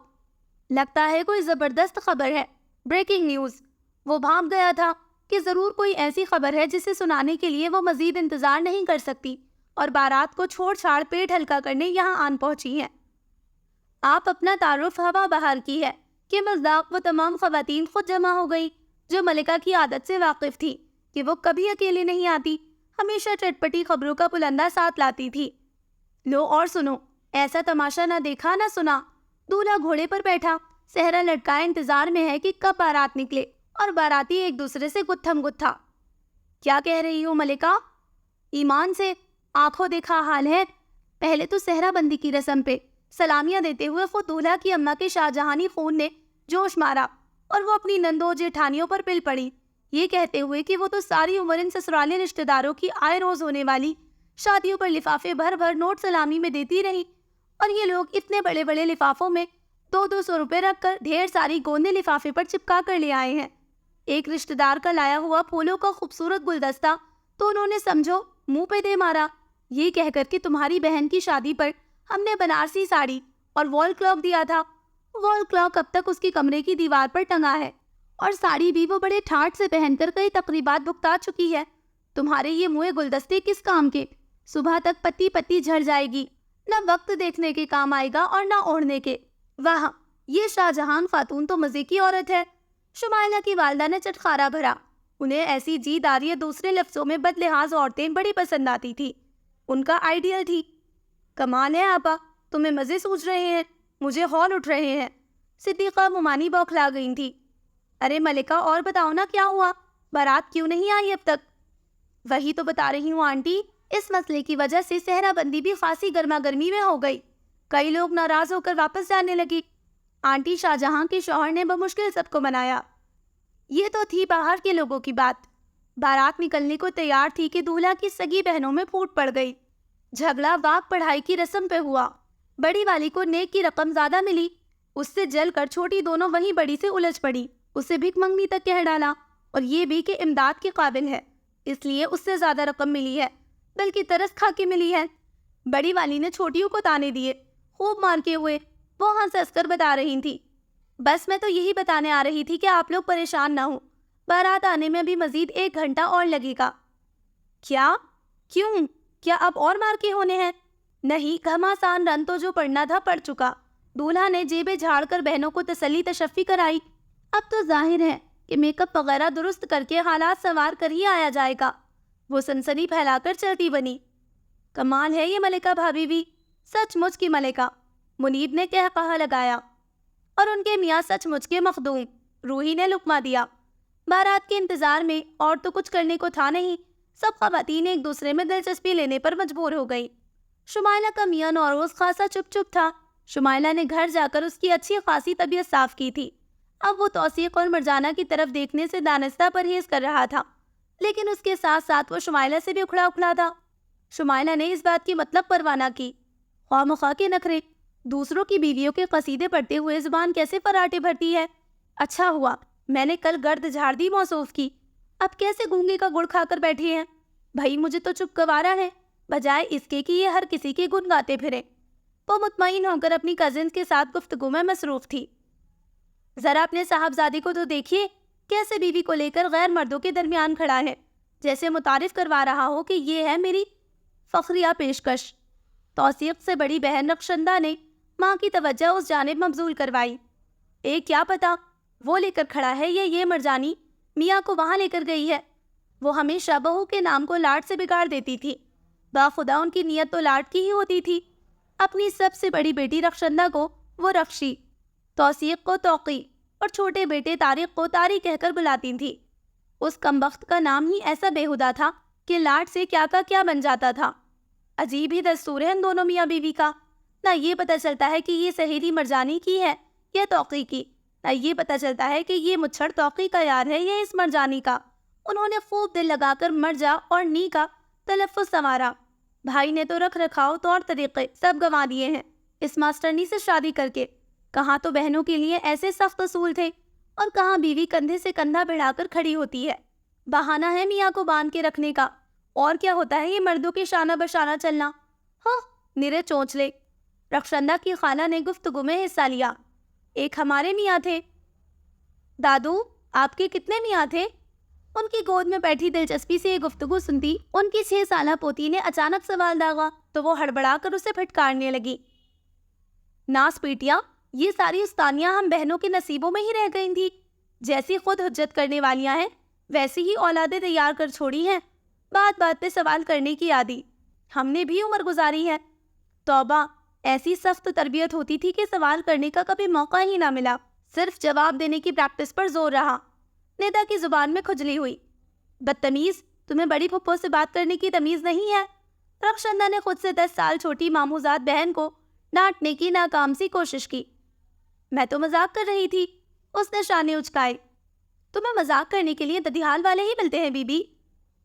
لگتا ہے کوئی زبردست خبر ہے، بریکنگ نیوز۔ وہ بھانپ گیا تھا کہ ضرور کوئی ایسی خبر ہے جسے سنانے کے لیے وہ مزید انتظار نہیں کر سکتی، اور بارات کو چھوڑ چھاڑ پیٹ ہلکا کرنے یہاں آن پہنچی ہیں۔ آپ اپنا تعارف ہوا بہار کی ہے کہ مصداق وہ تمام خواتین خود جمع ہو گئی جو ملکہ کی عادت سے واقف تھی کہ وہ کبھی اکیلے نہیں آتی، ہمیشہ چٹپٹی خبروں کا پلندہ ساتھ لاتی تھی۔ لو اور سنو، ایسا تماشا نہ دیکھا نہ سنا۔ دولہا گھوڑے پر بیٹھا صحرا لٹکائے انتظار میں ہے کہ کب بارات نکلے، اور باراتی ایک دوسرے سے گتھم گتھا۔ کیا کہہ رہی ہو ملکہ؟ ایمان سے آنکھوں دیکھا حال ہے۔ پہلے تو صحرا بندی کی رسم پہ سلامیاں دیتے ہوئے خود دولہا کی اماں کے شاہجہانی خون نے جوش مارا، اور وہ اپنی نندوں جیٹھانیوں پر پل پڑی، یہ کہتے ہوئے کہ وہ تو ساری عمر ان سسرالی رشتہ داروں کی آئے روز ہونے والی شادیوں پر لفافے بھر بھر نوٹ سلامی میں دیتی رہی، اور یہ لوگ اتنے بڑے بڑے لفافوں میں 200 روپے رکھ کر ڈھیر ساری گوندے لفافے پر چپکا کر لے آئے ہیں۔ ایک رشتہ دار کا لایا ہوا پھولوں کا خوبصورت گلدستہ تو انہوں نے سمجھو منہ پہ دے مارا، یہ کہہ کر کہ تمہاری بہن کی شادی پر ہم نے بنارسی ساڑی اور وال کلاک دیا تھا۔ وال کلاک اب تک اس کی کمرے کی دیوار پر ٹنگا ہے، اور ساڑی بھی وہ بڑے ٹھاٹ سے پہن کر کئی تقریبات بھگتا چکی ہے۔ تمہارے یہ منہ گلدستے کس کام کے؟ صبح تک پتی پتی جھڑ جائے گی، نہ وقت دیکھنے کے کام آئے گا اور نہ اوڑھنے کے۔ واہ، یہ شاہجہان خاتون تو مزے کی عورت ہے۔ شمائلہ کی والدہ نے چٹخارا بھرا۔ انہیں ایسی جی داری، دوسرے لفظوں میں بد لحاظ عورتیں بڑی پسند آتی تھی، ان کا آئیڈیل تھی۔ کمال ہے آپا، تمہیں مزے سوچ رہے ہیں، مجھے ہال اٹھ رہے ہیں۔ صدیقہ ممانی بوکھلا گئی تھی۔ ارے ملکہ، اور بتاؤ نا کیا ہوا، بارات کیوں نہیں آئی اب تک؟ وہی تو بتا رہی ہوں آنٹی، اس مسئلے کی وجہ سے صحرا بندی بھی خاصی گرما گرمی میں ہو گئی، کئی لوگ ناراض ہو کر واپس جانے لگی۔ آنٹی، شاہجہاں کے شوہر نے بمشکل سب کو منایا۔ یہ تو تھی باہر کے لوگوں کی بات، بارات نکلنے کو تیار تھی کہ دولہا کی سگی بہنوں میں پھوٹ پڑ گئی۔ جھگڑا واق پڑھائی کی رسم پہ ہوا۔ بڑی والی کو نیک کی رقم زیادہ ملی، اس سے جل کر چھوٹی دونوں وہیں بڑی سے الجھ پڑی، اسے بھک منگنی تک کہہ ڈالا، اور یہ بھی کہ امداد کے قابل ہے اس لیے اس سے زیادہ رقم ملی ہے، بلکہ ترس کھا کے ملی ہے۔ بڑی والی نے چھوٹیوں کو تانے دیے، خوب مار کے ہوئے، وہ ہنس ہنس کر بتا رہی تھی۔ بس میں تو یہی بتانے آ رہی تھی کہ آپ لوگ پریشان نہ ہوں، بارات آنے میں بھی مزید 1 گھنٹہ اور لگے گا۔ کیا؟ کیوں؟ کیا اب اور مار کے ہونے ہیں؟ نہیں، گھماسان رن تو جو پڑنا تھا پڑ چکا۔ دولہا نے جیبیں جھاڑ کر بہنوں کو تسلی تشفی کرائی۔ اب تو ظاہر ہے کہ میک اپ وغیرہ درست کر کے حالات سنوار کر ہی آیا جائے گا۔ وہ سنسنی پھیلا کر چلتی بنی۔ کمال ہے یہ ملکہ بھابھی بھی، سچ مچ کی ملکہ، منیب نے کہا لگایا، اور ان کے میاں سچ مچ کے مخدوم، روحی نے لقمہ دیا۔ بارات کے انتظار میں اور تو کچھ کرنے کو تھا نہیں، سب خواتین ایک دوسرے میں دلچسپی لینے پر مجبور ہو گئی۔ شمائلہ کا میاں نوروز خاصا چپ چپ تھا۔ شمائلہ نے گھر جا کر اس کی اچھی خاصی طبیعت صاف کی تھی۔ اب وہ توثیق اور مرجانہ کی طرف دیکھنے سے دانستہ پرہیز کر رہا تھا، لیکن اس کے ساتھ ساتھ وہ شمائلہ سے بھی اکھڑا اکھڑا تھا۔ شمائلہ نے اس بات کی مطلب پرواہ نہ کی۔ خواہ مخواہ کے نخرے، دوسروں کی بیویوں کے قصیدے پڑھتے ہوئے زبان کیسے فراٹے بھرتی ہے۔ اچھا ہوا میں نے کل گرد جھاڑ دی موصوف کی، اب کیسے گونگے کا گڑ کھا کر بیٹھے ہیں۔ بھائی مجھے تو چپ گوارا ہے، بجائے اس کے کہ یہ ہر کسی کے گن گاتے پھرے۔ وہ مطمئن ہو کر اپنی کزنز کے ساتھ گفتگو میں مصروف تھی۔ ذرا اپنے صاحبزادے کو تو دیکھیے، کیسے بیوی کو لے کر غیر مردوں کے درمیان کھڑا ہے، جیسے متعارف کروا رہا ہو کہ یہ ہے میری فخریہ پیشکش۔ توثیق سے بڑی بہن رخشندہ نے ماں کی توجہ اس جانب مبذول کروائی۔ کیا پتا وہ لے کر کھڑا ہے یا یہ مرجانی میاں کو وہاں لے کر گئی ہے۔ وہ ہمیشہ بہو کے نام کو لاڈ سے بگاڑ دیتی تھی، باخدا ان کی نیت تو لاڈ کی ہی ہوتی تھی۔ اپنی سب سے بڑی بیٹی رخشندہ کو وہ رخشی، توثیق کو توقی اور چھوٹے بیٹے طارق کو طاری کہہ کر بلاتی تھی۔ اس کمبخت کا نام ہی ایسا بیہودہ تھا کہ لاڈ سے کیا کا کیا بن جاتا تھا۔ عجیب ہی دستور ہے ان دونوں میاں بیوی کا، نہ یہ پتہ چلتا ہے کہ یہ سہیلی مرجانی کی ہے یا توقی کی، نہ یہ پتہ چلتا ہے کہ یہ مچھڑ توقی کا یار ہے یا اس مرجانی کا۔ انہوں نے خوب دل لگا کر مرجا اور نی کا تلفظ سنوارا۔ بھائی نے تو رکھ رکھاؤ طور طریقے سب گنوا دیے ہیں اس ماسٹرنی سے شادی کر کے۔ کہاں تو بہنوں کے لیے ایسے سخت اصول تھے اور کہاں بیوی کندھے سے کندھا بڑھا کر کھڑی ہوتی ہے۔ بہانہ ہے میاں کو باندھ کے رکھنے کا، اور کیا ہوتا ہے یہ مردوں کے شانہ بشانہ چلنا۔ ہاں نرے چونچلے۔ رخشندہ کی خالہ نے گفتگو میں حصہ لیا۔ ایک ہمارے میاں تھے۔ دادو آپ کے کتنے میاں تھے؟ ان کی گود میں بیٹھی دلچسپی سے یہ گفتگو سنتی ان کی 6 سالہ پوتی نے اچانک سوال داغا تو وہ ہڑبڑا کر اسے پھٹکارنے لگی۔ ناس پیٹیاں، یہ ساری استانیاں ہم بہنوں کے نصیبوں میں ہی رہ گئی تھی۔ جیسی خود حجت کرنے والیاں ہیں ویسی ہی اولادیں تیار کر چھوڑی ہیں، بات بات پہ سوال کرنے کی عادی۔ ہم نے بھی عمر گزاری ہے۔ توبہ، ایسی سخت تربیت ہوتی تھی کہ سوال کرنے کا کبھی موقع ہی نہ ملا، صرف جواب دینے کی پریکٹس پر زور رہا۔ ندا کی زبان میں کھجلی ہوئی۔ بدتمیز، تمہیں بڑی پھپھو سے بات کرنے کی تمیز نہیں ہے؟ رخشندہ نے خود سے 10 سال چھوٹی ماموزاد بہن کو ڈانٹنے کی ناکام سی کوشش کی۔ میں تو مذاق کر رہی تھی، اس نے شانے اچکائے۔ تمہیں مذاق کرنے کے لیے ددیال والے ہی ملتے ہیں بی بی۔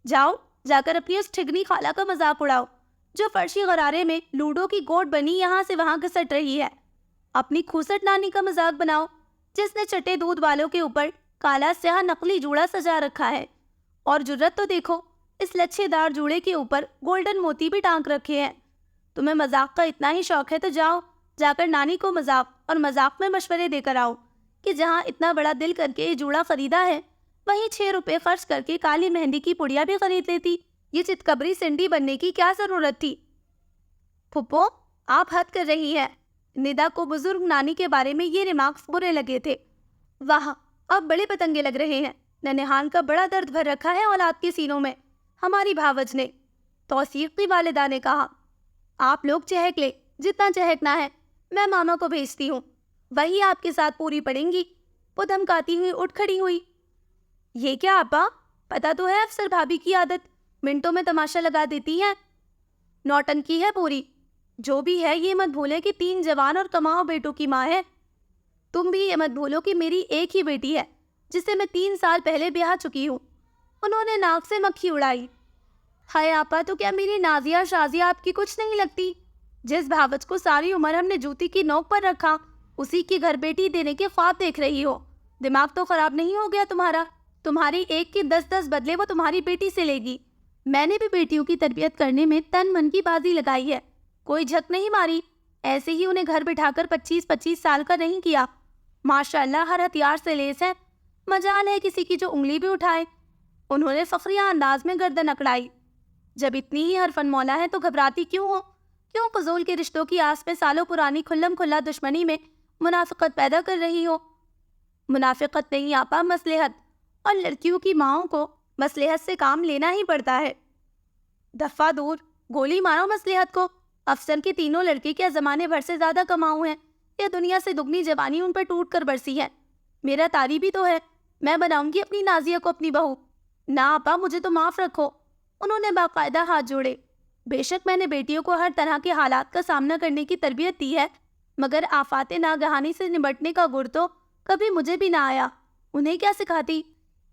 جاؤ جا کر اپنی اس ٹھگنی خالہ کا مذاق اڑاؤ جو فرشی غرارے میں لوڈو کی گوٹ بنی یہاں سے وہاں گھسٹ رہی ہے۔ اپنی کھوسٹ نانی کا مذاق بناؤ جس نے چٹے دودھ والوں کے اوپر کالا سیاہ نقلی جوڑا سجا رکھا ہے، اور جرت تو دیکھو، اس لچھے دار جوڑے کے اوپر گولڈن موتی بھی ٹانک رکھے ہیں۔ تمہیں مذاق کا اتنا ہی شوق ہے تو جاؤ جا کر نانی کو مذاق اور مذاق میں مشورے دے کر آؤ کہ جہاں اتنا بڑا دل کر کے یہ جوڑا خریدا ہے وہیں 6 روپے خرچ کر کے کالی مہندی کی پڑیا بھی خرید لیتی۔ یہ چتکبری سنڈی بننے کی کیا ضرورت تھی؟ پھپھو آپ حد کر رہی ہیں۔ ندا کو بزرگ نانی کے بارے میں یہ ریمارکس برے لگے تھے۔ واہ، اب بڑے پتنگے لگ رہے ہیں۔ ننہال کا بڑا درد بھر رکھا ہے اولاد کے سینوں میں، ہماری بھاوج نے۔ توثیق کی والدہ نے کہا۔ آپ لوگ چہک لے جتنا چہکنا ہے، میں ماما کو بھیجتی ہوں، وہی آپ کے ساتھ پوری پڑیں گی۔ وہ دھمکاتی ہوئی اٹھ کھڑی ہوئی۔ یہ کیا آپا، پتا تو ہے افسر بھابھی کی عادت، منٹوں میں تماشا لگا دیتی ہیں۔ نوٹنکی ہے پوری۔ جو بھی ہے یہ مت بھولے کہ 3 جوان اور کماؤ بیٹوں کی ماں ہے۔ تم بھی یہ مت بھولو کہ میری ایک ہی بیٹی ہے جسے میں 3 سال پہلے بیاہ چکی ہوں۔ انہوں نے ناک سے مکھی اڑائی۔ ہائے آپا، تو کیا میری نازیہ شازیہ آپ کی کچھ نہیں لگتی؟ جس بھاوچ کو ساری عمر ہم نے جوتی کی نوک پر رکھا اسی کی گھر بیٹی دینے کے خواب دیکھ رہی ہو۔ دماغ تو خراب نہیں ہو گیا تمہارا؟ تمہاری ایک کی 10 بدلے وہ تمہاری بیٹی سے لے گی۔ میں نے بھی بیٹیوں کی تربیت کرنے میں تن من کی بازی لگائی ہے، کوئی جھک نہیں ماری، ایسے ہی انہیں گھر بٹھا کر 25 سال کا نہیں کیا۔ ماشاءاللہ ہر ہتھیار سے لیس ہے، مجال ہے کسی کی جو انگلی بھی اٹھائے۔ انہوں نے فخریہ انداز میں گردن اکڑائی۔ جب اتنی ہی حرفن مولا ہے تو گھبراتی کیوں ہو؟ کیوں فضول کے رشتوں کی آس میں سالوں پرانی کھلم کھلا دشمنی میں منافقت پیدا کر رہی ہو؟ منافقت نہیں آپا، مصلحت، اور لڑکیوں کی ماؤں کو مصلحت سے کام لینا ہی پڑتا ہے۔ دفعہ دور، گولی مارو مصلحت کو۔ افسر کے تینوں لڑکے کیا زمانے بھر سے زیادہ کماؤ ہیں؟ یہ دنیا سے دگنی جوانی ان پر ٹوٹ کر برسی ہے۔ میرا تاری بھی تو ہے، میں بناؤں گی اپنی نازیہ کو اپنی بہو۔ نہ آپا، مجھے تو معاف رکھو۔ انہوں نے باقاعدہ ہاتھ جوڑے۔ بے شک میں نے بیٹیوں کو ہر طرح کے حالات کا سامنا کرنے کی تربیت دی ہے، مگر آفات ناگہانی سے نمٹنے کا گر تو کبھی مجھے بھی نہ آیا۔ انہیں کیا سکھاتی؟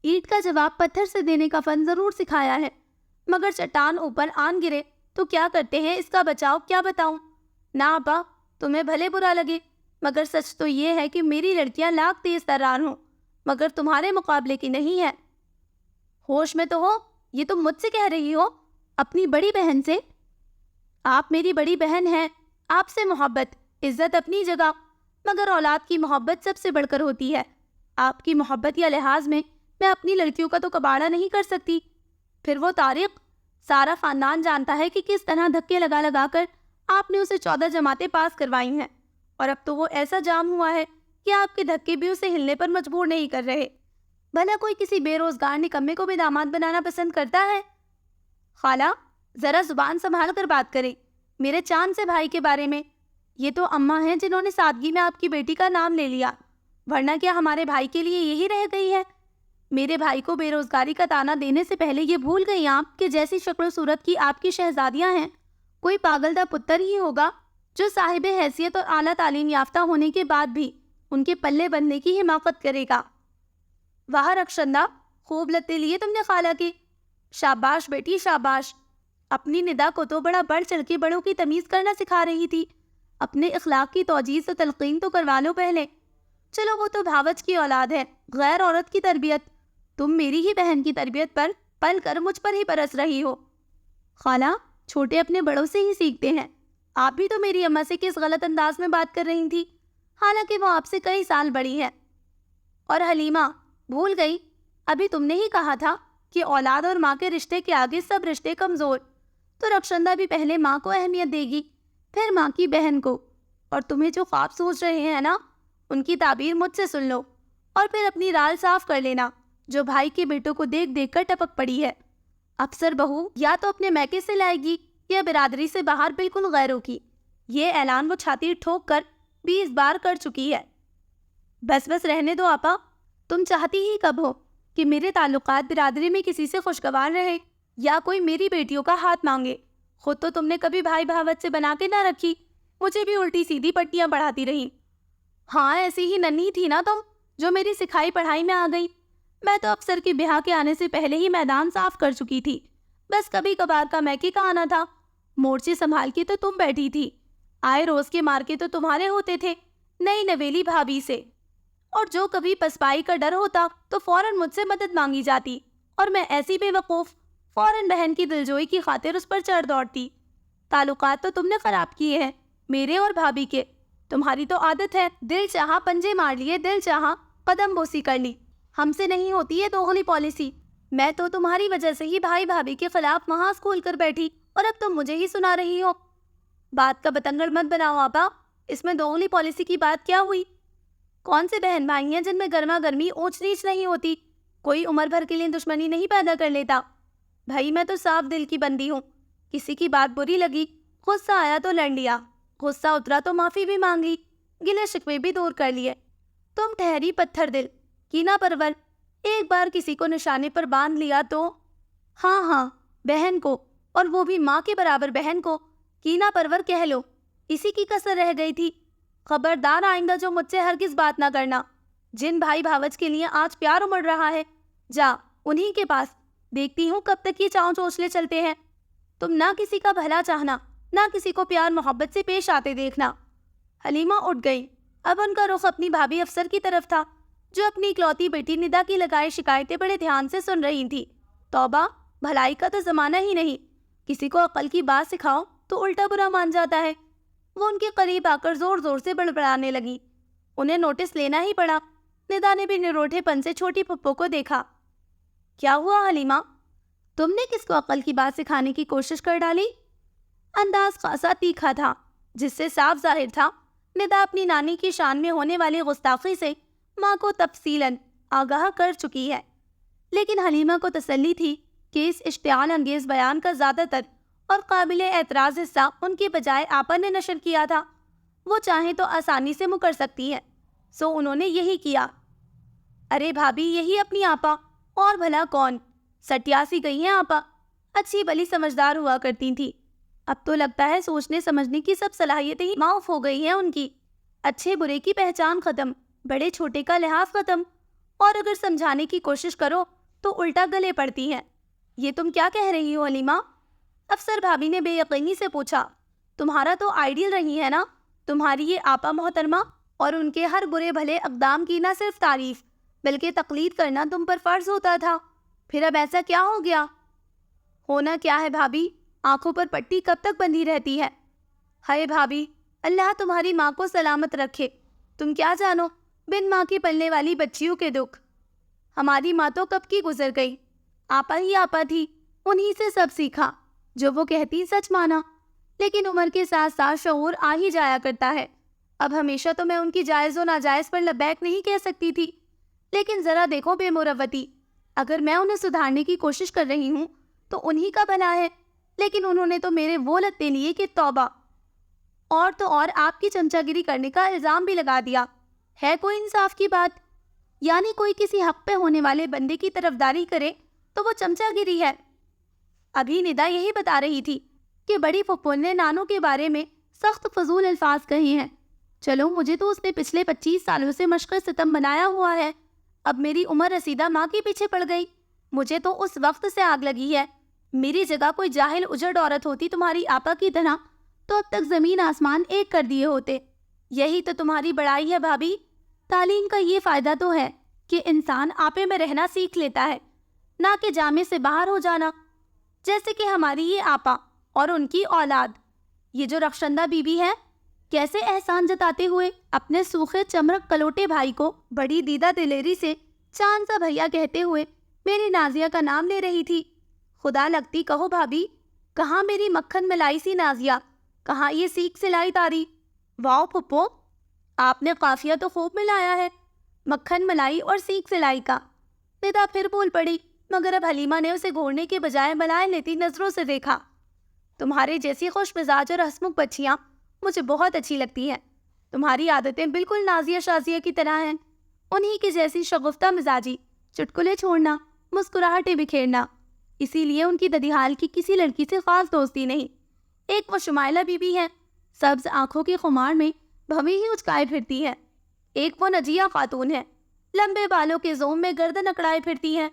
اینٹ کا جواب پتھر سے دینے کا فن ضرور سکھایا ہے، مگر چٹان اوپر آن گرے تو کیا کرتے ہیں اس کا بچاؤ کیا بتاؤں؟ نہ آپا، تمہیں بھلے برا لگے، مگر سچ تو یہ ہے کہ میری لڑکیاں لاکھ تیز ترار ہوں، مگر تمہارے مقابلے کی نہیں ہے۔ ہوش میں تو ہو؟ یہ تم مجھ سے کہہ رہی ہو؟ اپنی بڑی بہن سے؟ آپ میری بڑی بہن ہیں، آپ سے محبت عزت اپنی جگہ، مگر اولاد کی محبت سب سے بڑھ کر ہوتی ہے۔ آپ کی محبت یا لحاظ میں اپنی لڑکیوں کا تو کباڑہ نہیں کر سکتی۔ پھر وہ طارق، سارا خاندان جانتا ہے کہ کس طرح دھکے لگا لگا کر آپ نے اسے 14 جماعتیں پاس کروائی ہیں، اور اب تو وہ ایسا جام ہوا ہے کہ آپ کے دھکے بھی اسے ہلنے پر مجبور نہیں کر رہے۔ بھلا کوئی کسی بے روزگار نکمے کو بھی داماد بنانا پسند کرتا ہے؟ خالہ، ذرا زبان سنبھال کر بات کریں میرے چاند سے بھائی کے بارے میں۔ یہ تو اماں ہیں جنہوں نے سادگی میں آپ کی بیٹی کا نام لے لیا، ورنہ کیا ہمارے بھائی کے لیے یہی رہ گئی ہے؟ میرے بھائی کو بے روزگاری کا تانا دینے سے پہلے یہ بھول گئی آپ کہ جیسی شکل و صورت کی آپ کی شہزادیاں ہیں، کوئی پاگل دا پتر ہی ہوگا جو صاحب حیثیت اور اعلیٰ تعلیم یافتہ ہونے کے بعد بھی ان کے پلے بننے کی حماقت کرے گا۔ واہ رخشندہ، خوب لتے لیے تم نے خالہ کی۔ شاباش بیٹی شاباش، اپنی ندا کو تو بڑا بڑھ چڑھ کے بڑوں کی تمیز کرنا سکھا رہی تھی، اپنے اخلاق کی توجیہ و تلقین تو کروا لو پہلے۔ چلو وہ تو بھاوچ کی اولاد ہے، غیر عورت کی تربیت، تم میری ہی بہن کی تربیت پر پل کر مجھ پر ہی برس رہی ہو۔ خالہ، چھوٹے اپنے بڑوں سے ہی سیکھتے ہیں، آپ بھی تو میری اماں سے کس غلط انداز میں بات کر رہی تھی، حالانکہ وہ آپ سے کئی سال بڑی ہے۔ اور حلیمہ، بھول گئی، ابھی تم نے ہی کہا تھا کہ اولاد اور ماں کے رشتے کے آگے سب رشتے کمزور، تو رخشندہ بھی پہلے ماں کو اہمیت دے گی، پھر ماں کی بہن کو، اور تمہیں جو خواب سوچ رہے ہیں نا، ان کی تعبیر مجھ سے سن لو، اور پھر اپنی رال صاف کر لینا جو بھائی کے بیٹوں کو دیکھ دیکھ کر ٹپک پڑی ہے۔ افسر بہو یا تو اپنے میکے سے لائے گی یا برادری سے باہر بالکل غیروں کی، یہ اعلان وہ چھاتی ٹھوک کر 20 بار کر چکی ہے۔ بس بس رہنے دو آپا، تم چاہتی ہی کب ہو کہ میرے تعلقات برادری میں کسی سے خوشگوار رہے یا کوئی میری بیٹیوں کا ہاتھ مانگے؟ خود تو تم نے کبھی بھائی بھاوت سے بنا کے نہ رکھی، مجھے بھی الٹی سیدھی پٹیاں پڑھاتی رہی۔ ہاں، ایسی ہی ننھی تھی نا تم جو میری سکھائی پڑھائی میں آ گئی۔ میں تو افسر کے بیاہ کے آنے سے پہلے ہی میدان صاف کر چکی تھی، بس کبھی کبھار کا میکے کا آنا تھا۔ مورچے سنبھال کے تو تم بیٹھی تھی، آئے روز کے مار کے تو تمہارے ہوتے تھے نئی نویلی بھابھی سے، اور جو کبھی پسپائی کا ڈر ہوتا تو فوراً مجھ سے مدد مانگی جاتی، اور میں ایسی بے وقوف فوراً بہن کی دلجوئی کی خاطر اس پر چڑھ دوڑتی۔ تعلقات تو تم نے خراب کیے ہیں میرے اور بھابھی کے، تمہاری تو عادت ہے دل چاہا پنجے مار لیے، دل چاہا قدم بوسی کر لی۔ ہم سے نہیں ہوتی ہے دوغلی پالیسی، میں تو تمہاری وجہ سے ہی بھائی بھابھی کے خلاف محاذ کھول کر بیٹھی، اور اب تم مجھے ہی سنا رہی ہو۔ بات کا بتنگڑ مت بناؤ آپا، اس میں دوغلی پالیسی کی بات کیا ہوئی؟ کون سے بہن بھائی ہیں جن میں گرما گرمی اونچ نیچ نہیں ہوتی؟ کوئی عمر بھر کے لیے دشمنی نہیں پیدا کر لیتا۔ بھائی میں تو صاف دل کی بندی ہوں، کسی کی بات بری لگی، غصہ آیا تو لڑ لیا، غصہ اترا تو معافی بھی مانگ لی، گلے شکوے بھی دور کر لیے۔ تم ٹھہری پتھر دل، کینہ پرور، ایک بار کسی کو نشانے پر باندھ لیا تو… ہاں، بہن کو، اور وہ بھی ماں کے برابر بہن کو کینہ پرور کہہ لو، اسی کی کسر رہ گئی تھی۔ خبردار آئندہ جو مجھ سے ہرگز بات نہ کرنا۔ جن بھائی بھاوچ کے لیے آج پیار امڑ رہا ہے، جا انہی کے پاس، دیکھتی ہوں کب تک یہ چاؤں چوچلے چلتے ہیں۔ تم نہ کسی کا بھلا چاہنا، نہ کسی کو پیار محبت سے پیش آتے دیکھنا۔ حلیمہ اٹھ گئی، اب ان کا رخ اپنی بھابھی افسر کی طرف تھا، جو اپنی اکلوتی بیٹی ندا کی لگائی شکایتیں بڑے دھیان سے سن رہی تھی۔ توبہ، بھلائی کا تو زمانہ ہی نہیں، کسی کو عقل کی بات سکھاؤ تو الٹا برا مان جاتا ہے۔ وہ ان کے قریب آ کر زور زور سے بڑبڑانے لگی، انہیں نوٹس لینا ہی پڑا۔ ندا نے بھی نروٹھے پن سے چھوٹی پھپھو کو دیکھا۔ کیا ہوا حلیمہ، تم نے کس کو عقل کی بات سکھانے کی کوشش کر ڈالی؟ انداز خاصا تیکھا تھا، جس سے صاف ظاہر تھا ندا اپنی نانی کی شان میں ہونے والی گستاخی سے ماں کو تفصیلاً آگاہ کر چکی ہے، لیکن حلیمہ کو تسلی تھی کہ اس اشتعال انگیز بیان کا زیادہ تر اور قابل اعتراض حصہ ان کے بجائے آپا نے نشر کیا تھا۔ وہ چاہیں تو آسانی سے مکر سکتی ہے، سو انہوں نے یہی کیا۔ ارے بھابھی، یہی اپنی آپا، اور بھلا کون؟ سٹیاسی گئی ہیں آپا، اچھی بلی سمجھدار ہوا کرتی تھی، اب تو لگتا ہے سوچنے سمجھنے کی سب صلاحیتیں ہی معاف ہو گئی ہیں ان کی۔ اچھے برے کی پہچان ختم، بڑے چھوٹے کا لحاظ ختم، اور اگر سمجھانے کی کوشش کرو تو الٹا گلے پڑتی ہیں۔ یہ تم کیا کہہ رہی ہو حلیمہ؟ افسر بھابھی نے بے یقینی سے پوچھا۔ تمہارا تو آئیڈیل رہی ہے نا، تمہاری یہ آپا محترمہ، اور ان کے ہر برے بھلے اقدام کی نہ صرف تعریف بلکہ تقلید کرنا تم پر فرض ہوتا تھا۔ پھر اب ایسا کیا ہو گیا؟ ہونا کیا ہے بھابھی، آنکھوں پر پٹی کب تک بندھی رہتی ہے؟ ہائے بھابھی، اللہ تمہاری ماں کو سلامت رکھے۔ تم کیا جانو بن ماں کی پلنے والی بچیوں کے دکھ۔ ہماری ماں تو کب کی گزر گئی، آپا ہی آپا تھی، انہی سے سب سیکھا، جو وہ کہتی سچ مانا۔ لیکن عمر کے ساتھ ساتھ شعور آ ہی جایا کرتا ہے۔ اب ہمیشہ تو میں ان کی جائز و ناجائز پر لبیک نہیں کہہ سکتی تھی، لیکن ذرا دیکھو بے مروتی، اگر میں انہیں سدھارنے کی کوشش کر رہی ہوں تو انہی کا بھلا ہے، لیکن انہوں نے تو میرے وہ لتے لیے کہ توبہ، اور تو اور آپ کی چمچہ گیری کرنے کا الزام بھی لگا دیا۔ ہے کوئی انصاف کی بات؟ یعنی کوئی کسی حق پہ ہونے والے بندے کی طرفداری کرے تو وہ چمچہ گیری ہے۔ ابھی ندا یہی بتا رہی تھی کہ بڑی پھپھو نے نانو کے بارے میں سخت فضول الفاظ کہے ہیں۔ چلو مجھے تو اس نے پچھلے 25 سالوں سے مشق ستم بنایا ہوا ہے، اب میری عمر رسیدہ ماں کے پیچھے پڑ گئی، مجھے تو اس وقت سے آگ لگی ہے۔ میری جگہ کوئی جاہل اجڑ عورت ہوتی تمہاری آپا کی طرح تو اب تک زمین آسمان ایک کر دیے ہوتے۔ یہی تو تمہاری بڑائی ہے بھابھی۔ تعلیم کا یہ فائدہ تو ہے کہ انسان آپے میں رہنا سیکھ لیتا ہے، نہ کہ جامے سے باہر ہو جانا، جیسے کہ ہماری یہ آپا اور ان کی اولاد۔ یہ جو رخشندہ بی بی ہے، کیسے احسان جتاتے ہوئے اپنے سوکھے چمرک کلوٹے بھائی کو بڑی دیدہ دلیری سے چاند سا بھیا کہتے ہوئے میری نازیہ کا نام لے رہی تھی۔ خدا لگتی کہو بھابھی، کہاں میری مکھن ملائی سی نازیہ، کہاں یہ سیکھ سلائی تاری۔ واؤ پھپھو، آپ نے قافیہ تو خوب ملایا ہے، مکھن ملائی اور سیکھ سلائی کا۔ ندا پھر بول پڑی، مگر اب حلیمہ نے اسے گھورنے کے بجائے ملائے لیتی نظروں سے دیکھا۔ تمہارے جیسی خوش مزاج اور ہسمکھ بچیاں مجھے بہت اچھی لگتی ہیں۔ تمہاری عادتیں بالکل نازیہ شازیہ کی طرح ہیں، انہی کی جیسی شگفتہ مزاجی، چٹکلے چھوڑنا، مسکراہٹیں بکھیرنا۔ اسی لیے ان کی ددیحال کی کسی لڑکی سے خاص دوستی نہیں۔ ایک وہ شمائلہ بی بی ہے، سبز آنکھوں کی خمار میں بھویں ہی اچکائے پھرتی ہے۔ ایک وہ نجیہ خاتون ہے، لمبے بالوں کے زوم میں گردن اکڑائے پھرتی ہے۔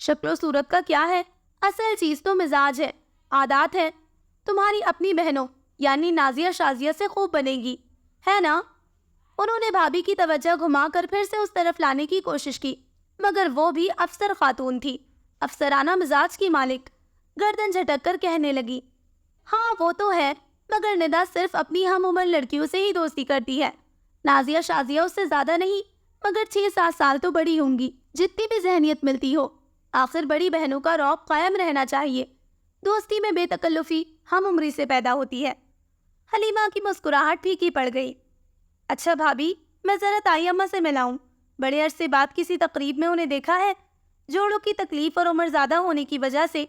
شکل و صورت کا کیا ہے، اصل چیز تو مزاج ہے، عادات ہے۔ تمہاری اپنی بہنوں یعنی نازیہ شازیہ سے خوب بنے گی، ہے نا؟ انہوں نے بھابھی کی توجہ گھما کر پھر سے اس طرف لانے کی کوشش کی، مگر وہ بھی افسر خاتون تھی، افسرانہ مزاج کی مالک۔ گردن جھٹک کر کہنے لگی، ہاں وہ تو ہے، مگر ندا صرف اپنی ہم عمر لڑکیوں سے ہی دوستی کرتی ہے۔ نازیہ شازیہ اس سے زیادہ نہیں، مگر 6-7 سال تو بڑی ہوں گی، جتنی بھی ذہنیت ملتی ہو۔ آخر بڑی بہنوں کا رعب قائم رہنا چاہیے، دوستی میں بے تکلفی ہم عمری سے پیدا ہوتی ہے۔ حلیمہ کی مسکراہٹ پھیکی پڑ گئی۔ اچھا بھابھی، میں ذرا تائی اماں سے ملاؤں، بڑے عرصے بعد کسی تقریب میں انہیں دیکھا ہے، جوڑوں کی تکلیف اور عمر زیادہ ہونے کی وجہ سے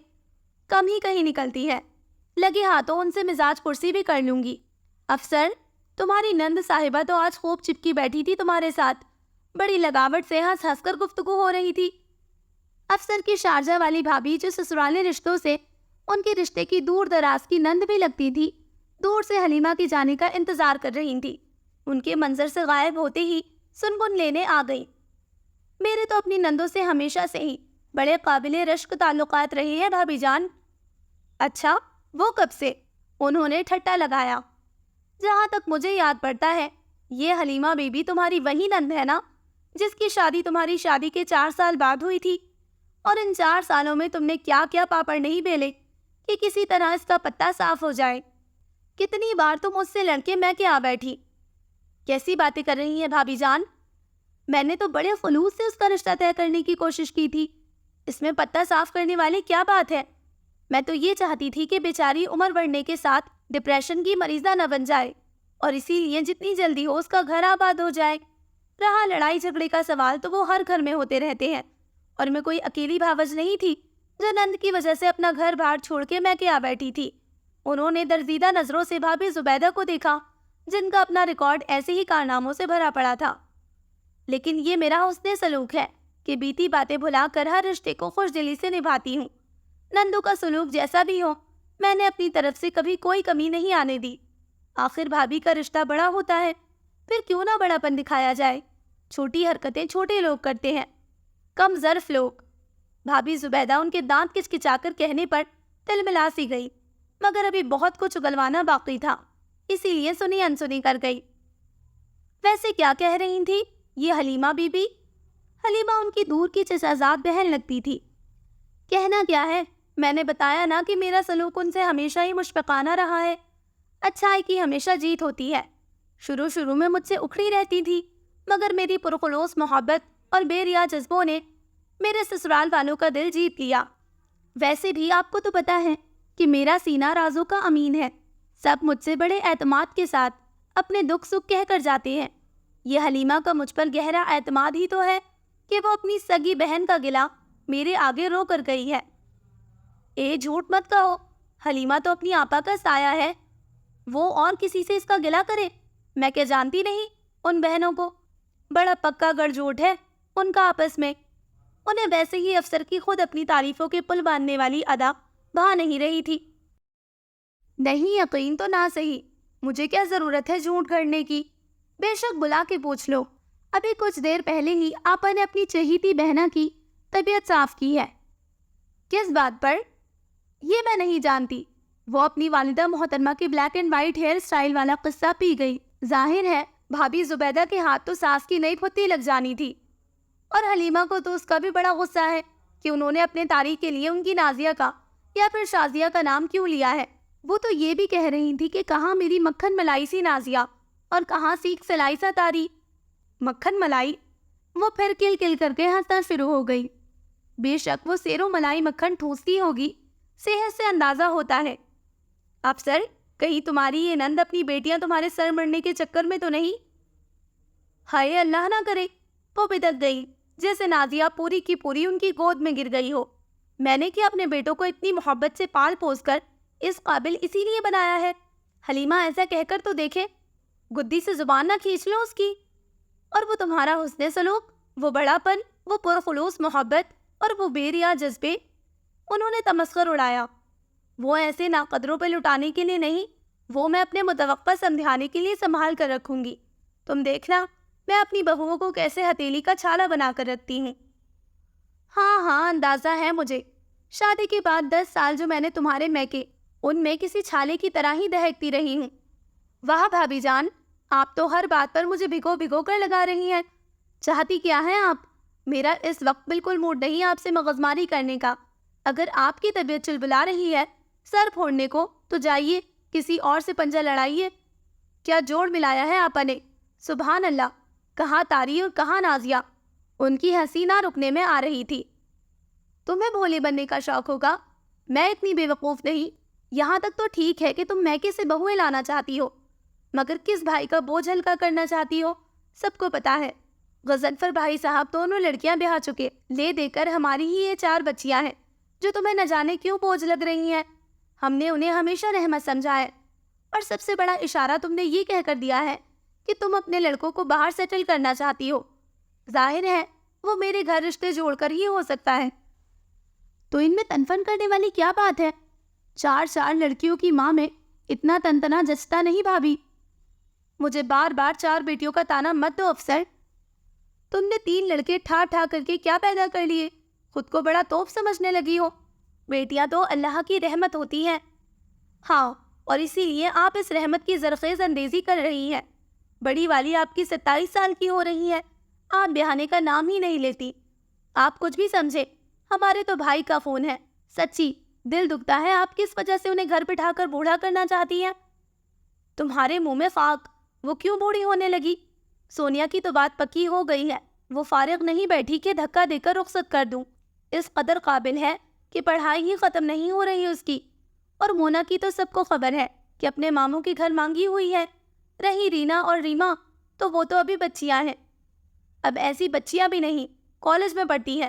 کم ہی کہیں نکلتی ہے۔ لگے ہاتھوں ان سے مزاج پرسی بھی کر لوں گی۔ افسر، تمہاری نند صاحبہ تو آج خوب چپکی بیٹھی تھی تمہارے ساتھ، بڑی لگاوٹ سے ہنس ہنس کر گفتگو ہو رہی تھی۔ افسر کی شارجہ والی بھابھی جو سسرالی رشتوں سے ان کے رشتے کی دور دراز کی نند بھی لگتی تھی، دور سے حلیمہ کی جانے کا انتظار کر رہی تھی۔ ان کے منظر سے غائب ہوتے ہی سنگن لینے آ گئی۔ میرے تو اپنی نندوں سے ہمیشہ سے ہی بڑے قابل رشک تعلقات رہے ہیں بھابھی جان۔ اچھا، وہ کب سے؟ انہوں نے ٹھٹا لگایا۔ جہاں تک مجھے یاد پڑتا ہے، یہ حلیمہ بی بی تمہاری وہی نند ہے نا، جس کی شادی تمہاری شادی کے 4 سال بعد ہوئی تھی؟ اور ان 4 سالوں میں تم نے کیا کیا پاپڑ نہیں بیلے کہ کسی طرح اس کا پتہ صاف ہو جائے؟ کتنی بار تم اس سے لڑکے میں کے آ بیٹھی۔ کیسی باتیں کر رہی ہیں بھابھی جان؟ میں نے تو بڑے خلوص سے اس کا رشتہ طے کرنے کی کوشش کی تھی، اس میں پتہ صاف کرنے والی کیا بات ہے؟ میں تو یہ چاہتی تھی کہ بیچاری عمر بڑھنے کے ساتھ ڈپریشن کی مریضہ نہ بن جائے، اور اسی لیے جتنی جلدی ہو اس کا گھر آباد ہو جائے۔ رہا لڑائی جھگڑے کا سوال تو وہ ہر گھر میں ہوتے رہتے ہیں، اور میں کوئی اکیلی بھاوج نہیں تھی جو نند کی وجہ سے اپنا گھر بار چھوڑ کے میں کے آ بیٹھی تھی۔ انہوں نے درزیدہ نظروں سے بھابھی زبیدہ کو دیکھا، جن کا اپنا ریکارڈ ایسے ہی کارناموں سے بھرا پڑا تھا۔ لیکن یہ میرا حسن سلوک ہے کہ بیتی باتیں بھلا کر ہر رشتے کو خوش دلی سے نبھاتی ہوں۔ نندو کا سلوک جیسا بھی ہو، میں نے اپنی طرف سے کبھی کوئی کمی نہیں آنے دی۔ آخر بھابھی کا رشتہ بڑا ہوتا ہے، پھر کیوں نہ بڑا پن دکھایا جائے؟ چھوٹی حرکتیں چھوٹے لوگ کرتے ہیں، کم ظرف لوگ۔ بھابھی زبیدہ ان کے دانت کچکچا کر کہنے پر تلملا سی گئی، مگر ابھی بہت کچھ اگلوانا باقی تھا، اسی لیے سنی انسنی کر گئی۔ ویسے کیا کہہ رہی تھی یہ حلیمہ بی بی؟ حلیمہ ان کی دور کی چچازاد بہن لگتی تھی۔ کہنا کیا ہے، میں نے بتایا نا کہ میرا سلوک ان سے ہمیشہ ہی مشفقانہ رہا ہے۔ اچھائی کی ہمیشہ جیت ہوتی ہے۔ شروع میں مجھ سے اکھڑی رہتی تھی، مگر میری پرخلوص محبت اور بے ریا جذبوں نے میرے سسرال والوں کا دل جیت لیا۔ ویسے بھی آپ کو تو پتا ہے کہ میرا سینہ رازوں کا امین ہے، سب مجھ سے بڑے اعتماد کے ساتھ اپنے دکھ سکھ کہہ کر جاتے ہیں۔ یہ حلیمہ کا مجھ پر گہرا اعتماد ہی تو ہے کہ وہ اپنی سگی بہن کا گلہ میرے آگے رو کر گئی ہے۔ اے جھوٹ مت کہو، حلیمہ تو اپنی آپا کا سایہ ہے، وہ اور کسی سے اس کا گلہ کرے؟ میں کیا جانتی نہیں ان بہنوں کو؟ بڑا پکا گڑ جوٹ ہے ان کا آپس میں۔ انہیں ویسے ہی افسر کی خود اپنی تعریفوں کے پل باندھنے والی ادا بہا نہیں رہی تھی۔ نہیں یقین تو نہ صحیح، مجھے کیا ضرورت ہے جھوٹ گھڑنے کی؟ بے شک بلا کے پوچھ لو، ابھی کچھ دیر پہلے ہی آپا نے اپنی چہیتی بہنا کی طبیعت صاف کی ہے۔ کس بات پر؟ یہ میں نہیں جانتی۔ وہ اپنی والدہ محترمہ کی black and white hair style والا قصہ پی گئی۔ ظاہر ہے بھابھی زبیدہ کے ہاتھ تو ساس کی نئی پھتی لگ جانی تھی، اور حلیمہ کو تو اس کا بھی بڑا غصہ ہے کہ انہوں نے اپنے تاریخ کے لیے ان کی نازیہ کا یا پھر شازیہ کا نام کیوں لیا ہے۔ وہ تو یہ بھی کہہ رہی تھی کہ کہاں میری مکھن ملائی سی نازیہ اور کہاں سیکھ سلائی سا تاری۔ مکھن ملائی؟ وہ پھر کل کل کر کے ہنسنا شروع ہو گئی۔ بے شک وہ سیرو ملائی مکھن ٹھوستی ہوگی، صحت سے اندازہ ہوتا ہے۔ افسر، کہیں تمہاری یہ نند اپنی بیٹیاں تمہارے سر مڑنے کے چکر میں تو نہیں؟ ہائے اللہ نہ کرے، وہ بدک گئی جیسے نازیہ پوری کی پوری ان کی گود میں گر گئی ہو۔ میں نے کیا اپنے بیٹوں کو اتنی محبت سے پال پوس کر اس قابل اسی لیے بنایا ہے؟ حلیمہ ایسا کہہ کر تو دیکھے، گدی سے زبان نہ کھینچ لو اس کی۔ اور وہ تمہارا حسن سلوک، وہ بڑا پن، وہ پرخلوص محبت اور وہ بے ریا جذبے، انہوں نے تمسخر اڑایا۔ وہ ایسے ناقدروں پہ لٹانے کے لیے نہیں، وہ میں اپنے متوقع سمجھانے کے لیے سنبھال کر رکھوں گی۔ تم دیکھنا میں اپنی بہوؤں کو کیسے ہتھیلی کا چھالا بنا کر رکھتی ہوں۔ ہاں اندازہ ہے مجھے، شادی کے بعد 10 سال جو میں نے تمہارے میکے ان میں کسی چھالے کی طرح ہی دہکتی رہی ہوں۔ واہ بھابھی جان، آپ تو ہر بات پر مجھے بھگو بھگو کر لگا رہی ہیں۔ چاہتی کیا ہیں آپ؟ میرا اس وقت بالکل موڈ نہیں آپ سے مغزماری کرنے کا۔ اگر آپ کی طبیعت چلبلا رہی ہے سر پھوڑنے کو تو جائیے کسی اور سے پنجہ لڑائیے۔ کیا جوڑ ملایا ہے آپا نے؟ سبحان اللہ، کہاں تاری اور کہاں نازیہ۔ ان کی ہنسی نہ رکنے میں آ رہی تھی۔ تمہیں بھولے بننے کا شوق ہوگا، میں اتنی بے وقوف نہیں۔ یہاں تک تو ٹھیک ہے کہ تم میکے سے بہویں لانا چاہتی ہو، مگر کس بھائی کا بوجھ ہلکا کرنا چاہتی ہو سب کو پتا ہے۔ غضنفر بھائی صاحب دونوں لڑکیاں بیاہ چکے، لے دے کر ہماری ہی یہ 4 بچیاں ہیں جو تمہیں نہ جانے کیوں بوجھ لگ رہی ہیں۔ ہم نے انہیں ہمیشہ رحمت سمجھا ہے، اور سب سے بڑا اشارہ تم نے یہ کہہ کر دیا ہے کہ تم اپنے لڑکوں کو باہر سیٹل کرنا چاہتی ہو۔ ظاہر ہے وہ میرے گھر رشتے جوڑ کر ہی ہو سکتا ہے۔ تو ان میں تنفن کرنے والی کیا بات ہے؟ 4 لڑکیوں کی ماں میں اتنا تنتنا جچتا نہیں بھابھی۔ مجھے بار بار 4 بیٹیوں کا تانا مت دو افسر۔ تم نے 3 لڑکے ٹھا کر کے کیا پیدا کر لیے؟ خود کو بڑا توپ سمجھنے لگی ہو۔ بیٹیاں تو اللہ کی رحمت ہوتی ہیں۔ ہاں، اور اسی لیے آپ اس رحمت کی زرخیز اندیزی کر رہی ہیں۔ بڑی والی آپ کی 27 سال کی ہو رہی ہے، آپ بیاہنے کا نام ہی نہیں لیتی۔ آپ کچھ بھی سمجھے، ہمارے تو بھائی کا فون ہے۔ سچی دل دکھتا ہے آپ کس وجہ سے انہیں گھر بٹھا کر بوڑھا کرنا چاہتی ہیں۔ تمہارے منہ میں خاک، وہ کیوں بوڑھی ہونے لگی؟ سونیا کی تو بات پکی ہو گئی ہے، وہ فارغ نہیں بیٹھی کہ دھکا دے کر رخصت کر دوں۔ اس قدر قابل ہے کہ پڑھائی ہی ختم نہیں ہو رہی اس کی۔ اور مونا کی تو سب کو خبر ہے کہ اپنے ماموں کے گھر مانگی ہوئی ہے۔ رہی رینا اور ریما تو وہ تو ابھی بچیاں ہیں، اب ایسی بچیاں بھی نہیں، کالج میں پڑھتی ہے۔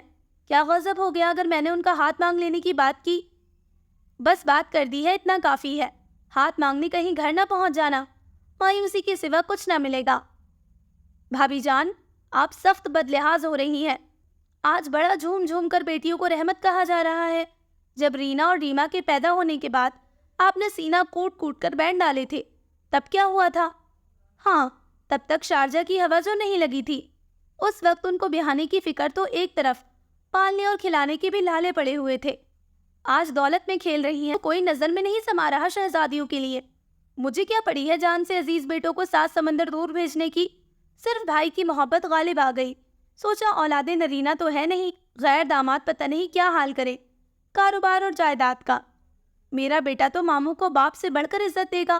کیا غضب ہو گیا اگر میں نے ان کا ہاتھ مانگ لینے کی بات کی؟ بس بات کر دی ہے، اتنا کافی ہے۔ ہاتھ مانگنے کہیں گھر نہ پہنچ جانا، مایوسی کے سوا کچھ نہ ملے گا۔ بھابھی جان، آپ سخت بدلحاظ ہو رہی ہیں۔ آج بڑا جھوم جھوم کر بیٹیوں کو رحمت کہا جا رہا ہے۔ جب رینا اور ریما کے پیدا ہونے کے بعد آپ نے سینہ کوٹ کوٹ کر بینڈ ڈالے تھے، تب کیا ہوا تھا؟ ہاں، تب تک شارجہ کی ہوا جو نہیں لگی تھی۔ اس وقت ان کو بیاہنے کی فکر تو ایک طرف پالنے اور کھلانے کے بھی لالے پڑے ہوئے تھے۔ آج دولت میں کھیل رہی ہیں، کوئی نظر میں نہیں سما رہا شہزادیوں کے لیے۔ مجھے کیا پڑی ہے جان سے عزیز بیٹوں کو 7 سمندر دور بھیجنے کی؟ صرف بھائی کی محبت غالب آ گئی۔ سوچا اولاد نرینہ تو ہے نہیں، غیر داماد پتہ نہیں کیا حال کرے، کاروبار اور جائیداد کا۔ میرا بیٹا تو ماموں کو باپ سے بڑھ کر عزت دے گا۔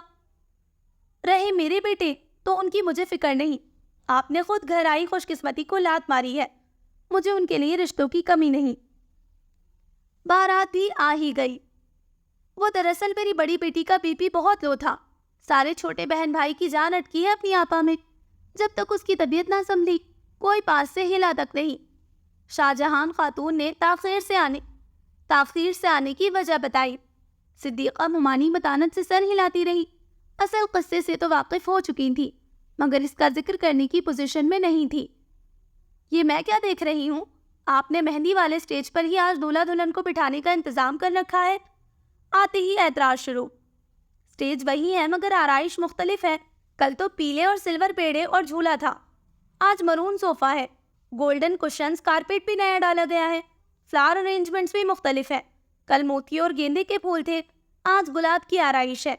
رہے میرے بیٹے تو ان کی مجھے فکر نہیں۔ آپ نے خود گہرائی خوش قسمتی کو لات ماری ہے، مجھے ان کے لیے رشتوں کی کمی نہیں۔ بارات بھی آ ہی گئی۔ وہ دراصل میری بڑی بیٹی کا بی پی بہت لو تھا۔ سارے چھوٹے بہن بھائی کی جان اٹکی ہے اپنی آپا میں۔ جب تک اس کی طبیعت نہ سنبھلی کوئی پاس سے ہلا تک نہیں۔ شاہ جہان خاتون نے تاخیر سے آنے کی وجہ بتائی۔ صدیقہ ممانی متانت سے سر ہلاتی رہی۔ اصل قصے سے تو واقف ہو چکی تھی، مگر اس کا ذکر کرنے کی پوزیشن میں نہیں تھی۔ یہ میں کیا دیکھ رہی ہوں؟ آپ نے مہندی والے سٹیج پر ہی آج دولہا دلہن کو بٹھانے کا انتظام کر رکھا ہے۔ آتے ہی اعتراض شروع۔ سٹیج وہی ہے مگر آرائش مختلف ہے۔ کل تو پیلے اور سلور پیڑے اور جھولا تھا، آج مرون صوفہ ہے، گولڈن کشنز، کارپیٹ بھی نیا ڈالا گیا ہے، فلاور ارینجمنٹس بھی مختلف ہے۔ کل موتی اور گیندے کے پھول تھے، آج گلاب کی آرائش ہے۔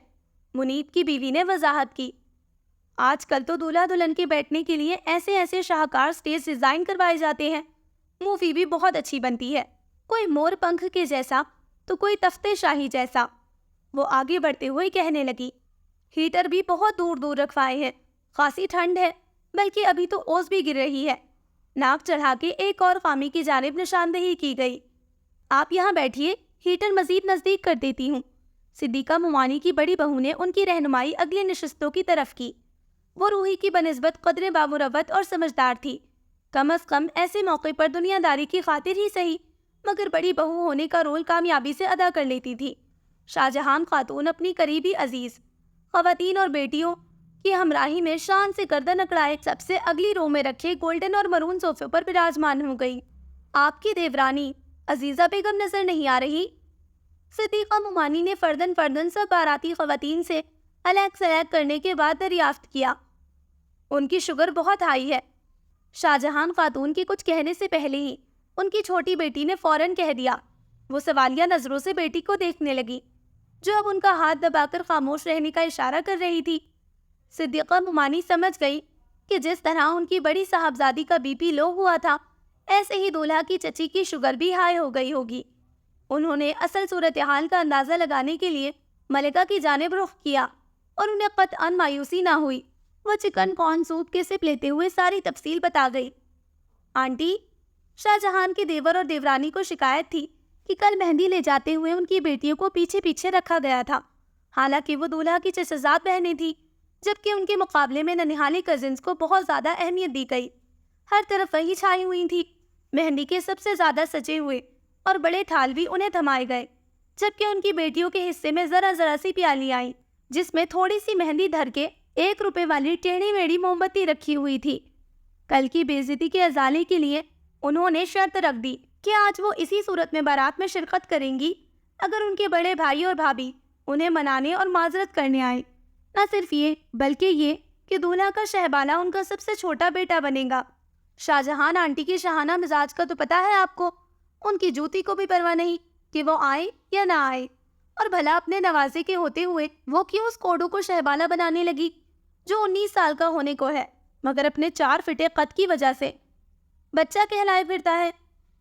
منیب کی بیوی نے وضاحت کی۔ آج کل تو دولہا دلہن کے بیٹھنے کے لیے ایسے شاہکار سٹیج ڈیزائن کروائے جاتے ہیں، مووی بھی بہت اچھی بنتی ہے، کوئی مور پنکھ کے جیسا تو کوئی تختے شاہی جیسا۔ وہ آگے بڑھتے ہوئے کہنے لگی، ہیٹر بھی بہت دور دور رکھوائے ہیں، خاصی ٹھنڈ ہے، بلکہ ابھی تو اوس بھی گر رہی ہے۔ ناک چڑھا کے ایک اور خامی کی جانب نشاندہی کی گئی۔ آپ یہاں بیٹھیے، ہیٹر مزید نزدیک کر دیتی ہوں۔ صدیقہ ممانی کی بڑی بہو نے ان کی رہنمائی اگلی نشستوں کی طرف کی۔ وہ روحی کی بنسبت قدرے بامروت اور سمجھدار تھی۔ کم از کم ایسے موقع پر دنیا داری کی خاطر ہی صحیح، مگر بڑی بہو ہونے کا رول کامیابی سے ادا کر لیتی تھی۔ شاہ جہان خاتون اپنی قریبی عزیز خواتین اور بیٹیوں کی ہمراہی میں شان سے گردن اکڑائے سب سے اگلی رو میں رکھے گولڈن اور مرون صوفے پر براجمان ہو گئی۔ آپ کی دیورانی عزیزہ بیگم نظر نہیں آ رہی؟ صدیقہ ممانی نے فردن سب باراتی خواتین سے الیک سلیک کرنے کے بعد دریافت کیا۔ ان کی شوگر بہت ہائی ہے۔ شاہ جہان خاتون کے کچھ کہنے سے پہلے ہی ان کی چھوٹی بیٹی نے فوراً کہہ دیا۔ وہ سوالیہ نظروں سے بیٹی کو دیکھنے لگی، جو اب ان کا ہاتھ دبا کر خاموش رہنے کا اشارہ کر رہی تھی۔ صدیقہ ممانی سمجھ گئی کہ جس طرح ان کی بڑی صاحبزادی کا بی پی لو ہوا تھا، ایسے ہی دولہا کی چچی کی شوگر بھی ہائی ہو گئی ہوگی۔ انہوں نے اصل صورتحال کا اندازہ لگانے کے لیے ملکہ کی جانب رخ کیا اور انہیں قطعاً مایوسی نہ ہوئی۔ وہ چکن کارن سوپ کے سپ لیتے ہوئے ساری تفصیل بتا گئی۔ آنٹی، شاہ جہان کے دیور اور دیورانی کو شکایت تھی کہ کل مہندی لے جاتے ہوئے ان کی بیٹیوں کو پیچھے رکھا گیا تھا، حالانکہ وہ دولہا کی چچزاد بہنیں تھیں، جبکہ ان کے مقابلے میں ننہالی کزنز کو بہت زیادہ اہمیت دی گئی۔ ہر طرف وہی چھائی ہوئی تھی۔ مہندی کے سب سے زیادہ سجے ہوئے اور بڑے تھال بھی انہیں تھمائے گئے، جبکہ ان کی بیٹیوں کے حصے میں ذرا سی پیالی آئی، جس میں تھوڑی سی مہندی دھر کے 1 روپے والی ٹیڑھی میڑھی موم بتی رکھی ہوئی تھی۔ کل کی بے عزتی کے ازالے کے لیے انہوں نے شرط رکھ دی کہ آج وہ اسی صورت میں بارات میں شرکت کریں گی اگر ان کے بڑے بھائی اور بھابھی انہیں منانے اور معذرت کرنے آئے۔ نہ صرف یہ بلکہ یہ کہ دولہا کا شہبالہ ان کا سب سے چھوٹا بیٹا بنے گا۔ شاہ جہان آنٹی کی شاہانہ مزاج کا تو پتہ ہے آپ کو، ان کی جوتی کو بھی پرواہ نہیں کہ وہ آئے یا نہ آئے، اور بھلا اپنے نوازے کے ہوتے ہوئے وہ کیوں اس کوڈو کو شہبالہ بنانے لگی جو 19 سال کا ہونے کو ہے، مگر اپنے 4 فٹے قد کی وجہ سے بچہ کہلائے پھرتا ہے۔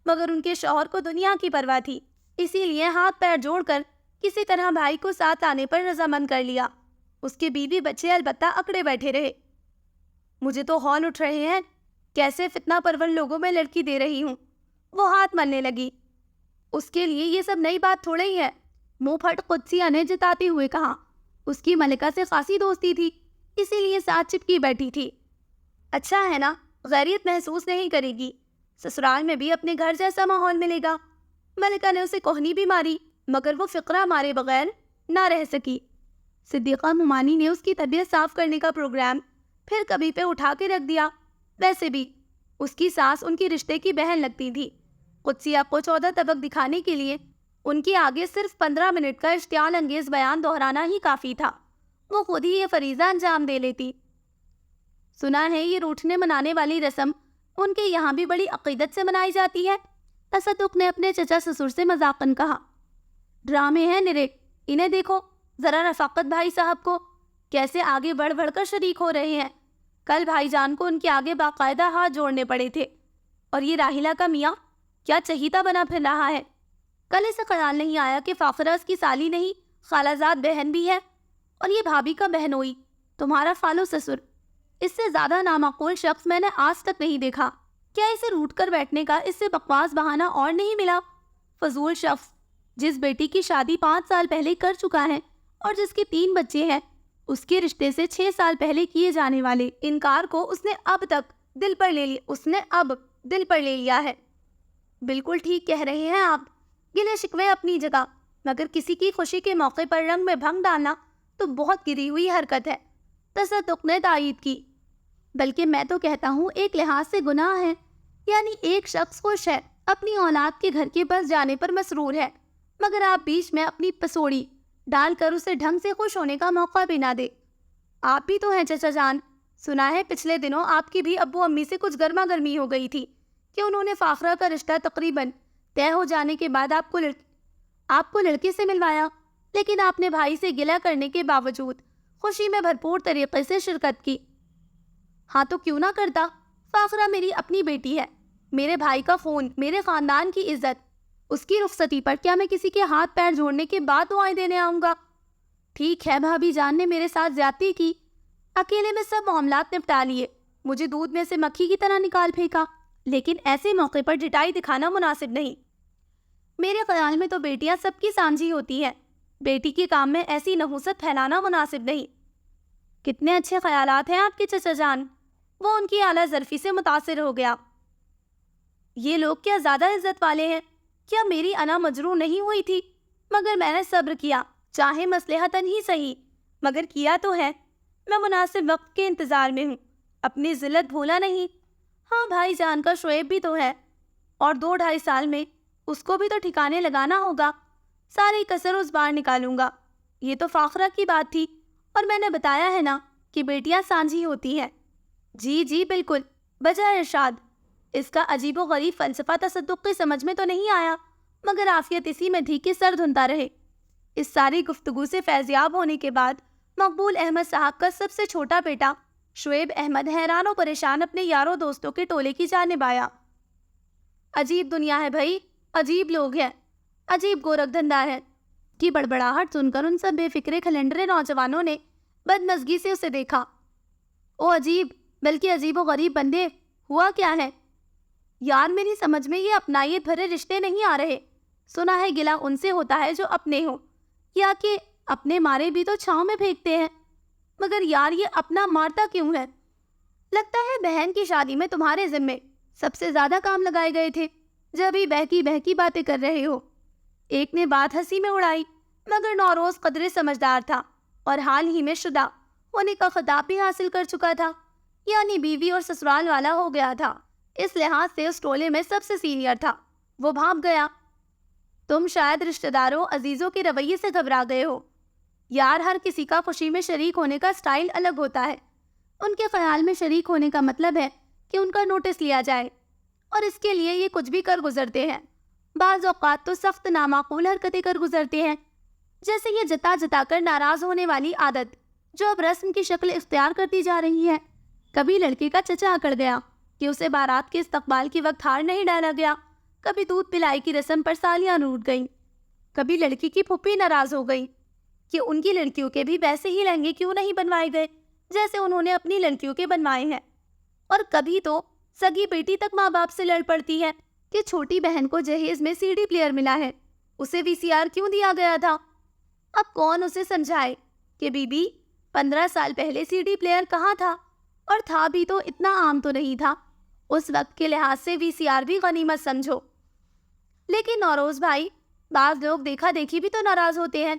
مگر ان کے شوہر کو دنیا کی پرواہ تھی، اسی لیے ہاتھ پیر جوڑ کر کسی طرح بھائی کو ساتھ آنے پر رضامند کر لیا۔ اس کے بیوی بچے البتہ اکڑے بیٹھے رہے۔ مجھے تو ہول اٹھ رہے ہیں، کیسے فتنہ پرور لوگوں میں لڑکی دے رہی ہوں۔ وہ ہاتھ ملنے لگی۔ اس کے لیے یہ سب نئی بات تھوڑے ہی ہے، منہ پھٹ قدسیہ نے جتاتے ہوئے کہا۔ اس کی ملکہ سے خاصی دوستی تھی، اسی لیے ساتھ چپکی بیٹھی تھی۔ اچھا ہے نا، غیریت محسوس نہیں کرے گی، سسرال میں بھی اپنے گھر جیسا ماحول ملے گا۔ ملکہ نے اسے کوہنی بھی ماری، مگر وہ فقرہ مارے بغیر نہ رہ سکی۔ صدیقہ ممانی نے اس کی طبیعت صاف کرنے کا پروگرام پھر کبھی پہ اٹھا کے رکھ دیا۔ ویسے بھی اس کی ساس ان کی رشتے کی بہن لگتی تھی۔ قدسیہ کو 14 طبق دکھانے کے لیے ان کے آگے صرف 15 منٹ کا اشتعال انگیز بیان دہرانا ہی کافی تھا۔ وہ خود ہی یہ فریضہ انجام دے لیتی۔ سنا ہے یہ روٹھنے منانے والی رسم ان کے یہاں بھی بڑی عقیدت سے منائی جاتی ہے۔ تصدق نے اپنے چچا سسر سے مذاقن کہا۔ ڈرامے ہیں نرے، انہیں دیکھو ذرا رفاقت بھائی صاحب کو، کیسے آگے بڑھ بڑھ کر شریک ہو رہے ہیں۔ کل بھائی جان کو ان کے آگے باقاعدہ ہاتھ جوڑنے پڑے تھے، اور یہ راحیلہ کا میاں کیا چہیتا بنا پھر رہا ہے۔ کل اسے خیال نہیں آیا کہ فاخرہ اس کی سالی نہیں، خالہ زاد بہن بھی ہے، اور یہ بھابھی کا بہنوئی، تمہارا فالو سسر۔ اس سے زیادہ نامعقول شخص میں نے آج تک نہیں دیکھا۔ کیا اسے روٹ کر بیٹھنے کا اس سے بکواس بہانہ اور نہیں ملا؟ فضول شخص، جس بیٹی کی شادی 5 سال پہلے کر چکا ہے اور جس کے 3 بچے ہیں، اس کے رشتے سے 6 سال پہلے کیے جانے والے انکار کو اس نے اب دل پر لے لیا ہے۔ بالکل ٹھیک کہہ رہے ہیں آپ، گلے شکوے اپنی جگہ، مگر کسی کی خوشی کے موقع پر رنگ میں بھنگ ڈالنا تو بہت گری ہوئی حرکت ہے، تصدق نے تائید کی۔ بلکہ میں تو کہتا ہوں ایک لحاظ سے گناہ ہے، یعنی ایک شخص خوش ہے، اپنی اولاد کے گھر کے بس جانے پر مسرور ہے، مگر آپ بیچ میں اپنی پسوڑی ڈال کر اسے ڈھنگ سے خوش ہونے کا موقع بھی نہ دے۔ آپ بھی تو ہیں چچا جان، سنا ہے پچھلے دنوں آپ کی بھی ابو امی سے کچھ گرما گرمی ہو گئی تھی کہ انہوں نے فاخرہ کا رشتہ تقریباً طے ہو جانے کے بعد آپ کو لڑکے سے ملوایا، لیکن آپ نے بھائی سے گلہ کرنے کے باوجود خوشی میں بھرپور طریقے سے شرکت کی۔ ہاں تو کیوں نہ کرتا، فاخرہ میری اپنی بیٹی ہے، میرے بھائی کا خون، میرے خاندان کی عزت، اس کی رخصتی پر کیا میں کسی کے ہاتھ پیر جوڑنے کے بعد دعائیں دینے آؤں گا؟ ٹھیک ہے بھابھی جان نے میرے ساتھ زیادتی کی، اکیلے میں سب معاملات نپٹا لیے، مجھے دودھ میں سے مکھی کی طرح نکال پھینکا، لیکن ایسے موقع پر ڈٹائی دکھانا مناسب نہیں۔ میرے خیال میں تو بیٹیاں سب کی سانجھی ہوتی ہیں، بیٹی کے کام میں ایسی نحوست پھیلانا مناسب نہیں۔ کتنے اچھے خیالات ہیں آپ کے چچا جان، وہ ان کی اعلیٰ ظرفی سے متاثر ہو گیا۔ یہ لوگ کیا زیادہ عزت والے ہیں؟ کیا میری انا مجروح نہیں ہوئی تھی؟ مگر میں نے صبر کیا، چاہے مصلحتاً ہی صحیح، مگر کیا تو ہے۔ میں مناسب وقت کے انتظار میں ہوں، اپنی ذلت بھولا نہیں۔ ہاں بھائی جان کا شعیب بھی تو ہے، اور 2-2.5 سال میں اس کو بھی تو ٹھکانے لگانا ہوگا، ساری کسر اس بار نکالوں گا۔ یہ تو فاخرہ کی بات تھی، اور میں نے بتایا ہے نا کہ بیٹیاں سانجھی ہوتی ہیں۔ جی بالکل، بجائے ارشاد۔ اس کا عجیب و غریب فلسفہ تصدق کی سمجھ میں تو نہیں آیا، مگر عافیت اسی میں تھی کہ سر دھنتا رہے۔ اس ساری گفتگو سے فیضیاب ہونے کے بعد مقبول احمد صاحب کا سب سے چھوٹا بیٹا شعیب احمد حیران و پریشان اپنے یاروں دوستوں کے ٹولے کی جانب آیا۔ عجیب دنیا ہے بھائی، عجیب لوگ ہیں، عجیب گورکھ دھندا ہے کی بڑبڑاہٹ سن کر ان سب بے فکرے کھلنڈرے نوجوانوں نے بدمزگی سے اسے دیکھا۔ او عجیب، بلکہ عجیب و غریب بندے، ہوا کیا ہے؟ یار میری سمجھ میں یہ اپنائیت بھرے رشتے نہیں آ رہے۔ سنا ہے گلہ ان سے ہوتا ہے جو اپنے ہوں، یا کہ اپنے مارے بھی تو چھاؤں میں پھینکتے ہیں، مگر یار یہ اپنا مارتا کیوں ہے؟ لگتا ہے بہن کی شادی میں تمہارے ذمے سب سے زیادہ کام لگائے گئے تھے، جب ہی بہکی باتیں کر رہے ہو۔ ایک نے بات ہنسی میں اڑائی، مگر نوروز قدرے سمجھدار تھا اور حال ہی میں شدہ ہونے کا خطاب بھی حاصل کر چکا تھا، یعنی بیوی اور سسرال والا ہو گیا تھا، اس لحاظ سے اس ٹولے میں سب سے سینئر تھا۔ وہ بھاپ گیا۔ تم شاید رشتہ داروں عزیزوں کے رویے سے گھبرا گئے ہو۔ یار ہر کسی کا خوشی میں شریک ہونے کا سٹائل الگ ہوتا ہے۔ ان کے خیال میں شریک ہونے کا مطلب ہے کہ ان کا نوٹس لیا جائے، اور اس کے لیے یہ کچھ بھی کر گزرتے ہیں۔ بعض اوقات تو سخت نامعقول حرکتیں کر گزرتے ہیں، جیسے یہ جتا کر ناراض ہونے والی عادت جو اب رسم کی شکل اختیار کرتی جا رہی ہے۔ کبھی لڑکے کا چچا اکڑ گیا کہ اسے بارات کے استقبال کے وقت ہار نہیں ڈالا گیا، کبھی دودھ پلائی کی رسم پر سالیاں روٹ گئیں، کبھی لڑکی کی پھپھی ناراض ہو گئی کہ ان کی لڑکیوں کے بھی ویسے ہی لہنگے کیوں نہیں بنوائے گئے جیسے انہوں نے اپنی لڑکیوں کے بنوائے ہیں، اور کبھی تو سگی بیٹی تک ماں باپ سے لڑ پڑتی ہے کہ چھوٹی بہن کو جہیز میں CD پلیئر ملا ہے، اسے VCR کیوں دیا گیا تھا۔ اب کون اسے سمجھائے کہ بی 15 سال پہلے CD پلیئر کہاں تھا، اور تھا بھی تو اتنا عام تو نہیں تھا، اس وقت کے لحاظ سے VCR بھی غنیمت سمجھو۔ لیکن نوروز بھائی، بعض لوگ دیکھا دیکھی بھی تو ناراض ہوتے ہیں،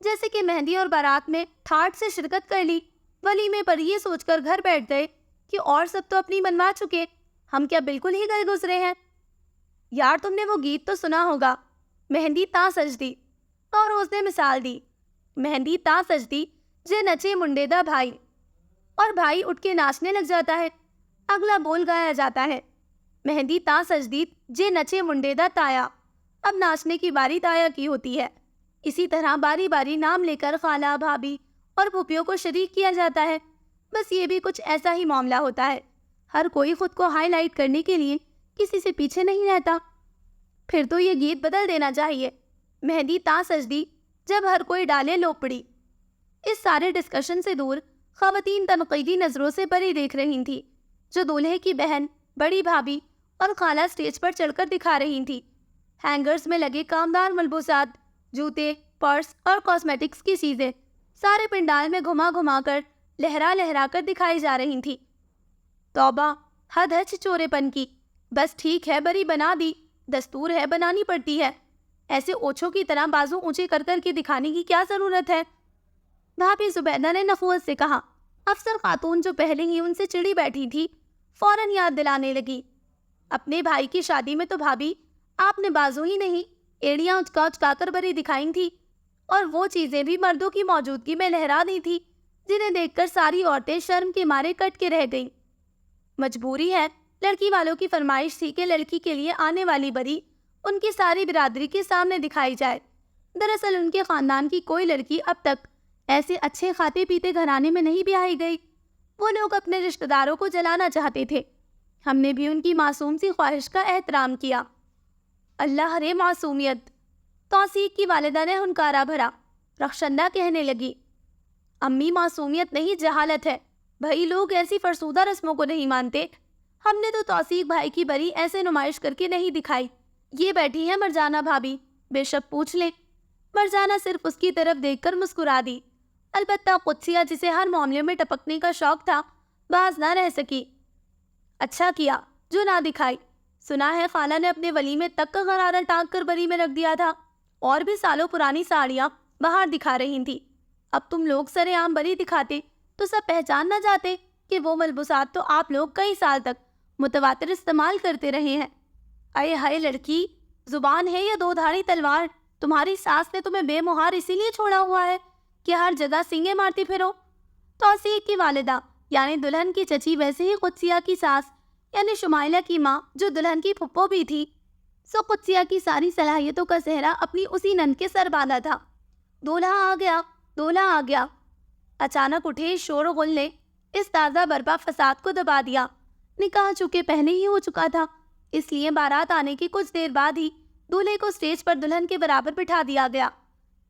جیسے کہ مہندی اور بارات میں ٹھاٹ سے شرکت کر لی، ولیمے پر یہ سوچ کر گھر بیٹھ گئے کہ اور سب تو اپنی بنوا چکے، ہم کیا بالکل ہی گئے گزرے ہیں۔ یار تم نے وہ گیت تو سنا ہوگا، مہندی تا سجدی، اور اس نے مثال دی، مہندی تا سجدی جے نچے منڈے دا بھائی، اور بھائی اٹھ کے ناچنے لگ جاتا ہے، اگلا بول گایا جاتا ہے، مہندی تا سجدی جے نچے منڈے دا تایا۔ اب ناچنے کی باری تایا کی ہوتی ہے۔ اسی طرح باری باری نام لے کر خالہ، بھابھی اور پھوپھیوں کو شریک کیا جاتا ہے۔ بس یہ بھی کچھ ایسا ہی معاملہ ہوتا ہے۔ ہر کوئی خود کو ہائی لائٹ کرنے کے لیے کسی سے پیچھے نہیں رہتا۔ پھر تو یہ گیت بدل دینا چاہیے، مہندی تا سجدی جب ہر کوئی ڈالے لوپڑی۔ اس سارے ڈسکشن سے دور خواتین تنقیدی نظروں سے پری دیکھ رہی تھیں، جو دولہے کی بہن، بڑی بھابھی اور خالہ اسٹیج پر چڑھ کر دکھا رہی تھی۔ ہینگرز میں لگے کامدار ملبوسات، جوتے، پرس اور کاسمیٹکس کی چیزیں سارے پنڈال میں گھما گھما کر لہرا لہرا کر دکھائی جا رہی تھی۔ توبہ، حد ہے چچورے پن کی۔ بس ٹھیک ہے، بری بنا دی، دستور ہے، بنانی پڑتی ہے۔ ایسے اوچھوں کی طرح بازو اونچے کر کر کے دکھانے کی کیا ضرورت ہے؟ بھابھی زبیدہ نے نخوت سے کہا۔ افسر خاتون جو پہلے ہی ان سے چڑی بیٹھی تھی فوراً یاد دلانے لگی، اپنے بھائی کی شادی میں تو بھابھی آپ نے بازو ہی نہیں ایڑیاں اچکا کر بری دکھائی تھی، اور وہ چیزیں بھی مردوں کی موجودگی میں لہرا دی تھی جنہیں دیکھ کر ساری عورتیں شرم کے مارے کٹ کے رہ گئیں۔ مجبوری ہے، لڑکی والوں کی فرمائش تھی کہ لڑکی کے لیے آنے والی بری ان کی ساری برادری کے سامنے دکھائی جائے۔ دراصل ان کے خاندان کی کوئی لڑکی اب تک ایسے اچھے کھاتے پیتے گھرانے میں نہیں بیاہی گئی۔ وہ لوگ اپنے رشتہ داروں کو جلانا چاہتے تھے۔ ہم نے بھی ان کی معصوم سی خواہش کا احترام کیا۔ اللہ رے معصومیت! توثیق کی والدہ نے ہنکارا بھرا۔ رخشندہ کہنے لگی، امی معصومیت نہیں، جہالت ہے۔ بھائی لوگ ایسی فرسودہ رسموں کو نہیں مانتے۔ ہم نے تو توثیق بھائی کی بری ایسے نمائش کر کے نہیں دکھائی۔ یہ بیٹھی ہے مرجانہ بھابھی، بے شک پوچھ لیں۔ مرجانہ صرف اس کی طرف دیکھ کر مسکرا دی۔ البتہ قدسیہ، جسے ہر معاملے میں ٹپکنے کا شوق تھا، باز نہ رہ سکی۔ اچھا کیا جو نہ دکھائی۔ سنا ہے خالہ نے اپنے ولیمے تک کا غرارہ ٹانگ کر بری میں رکھ دیا تھا، اور بھی سالوں پرانی ساڑیاں باہر دکھا رہی تھی۔ اب تم لوگ سرے عام بری دکھاتے تو سب پہچان نہ جاتے کہ وہ ملبوسات تو آپ لوگ کئی سال تک متواتر استعمال کرتے رہے ہیں۔ اے ہائے لڑکی، زبان ہے یا دو دھاری تلوار؟ تمہاری ساس نے تمہیں بے مہار اسی لیے چھوڑا ہوا ہے کہ ہر جگہ سینگیں مارتی پھرو؟ توثیق کی والدہ یعنی دلہن کی چچی، ویسے ہی قدسیہ کی ساس یعنی شمائلہ کی ماں جو دلہن کی پھپھو بھی تھی، سو قدسیہ کی ساری صلاحیتوں کا صحرا اپنی اسی نند کے سر باندھا تھا۔ دولہا آ گیا، دولہا آ گیا۔ اچانک اٹھے شور و غل نے اس تازہ برپا فساد کو دبا دیا۔ نکاح چونکہ پہلے ہی ہو چکا تھا، اس لیے بارات آنے کی کچھ دیر بعد ہی دولہے کو اسٹیج پر دلہن کے برابر بٹھا دیا گیا۔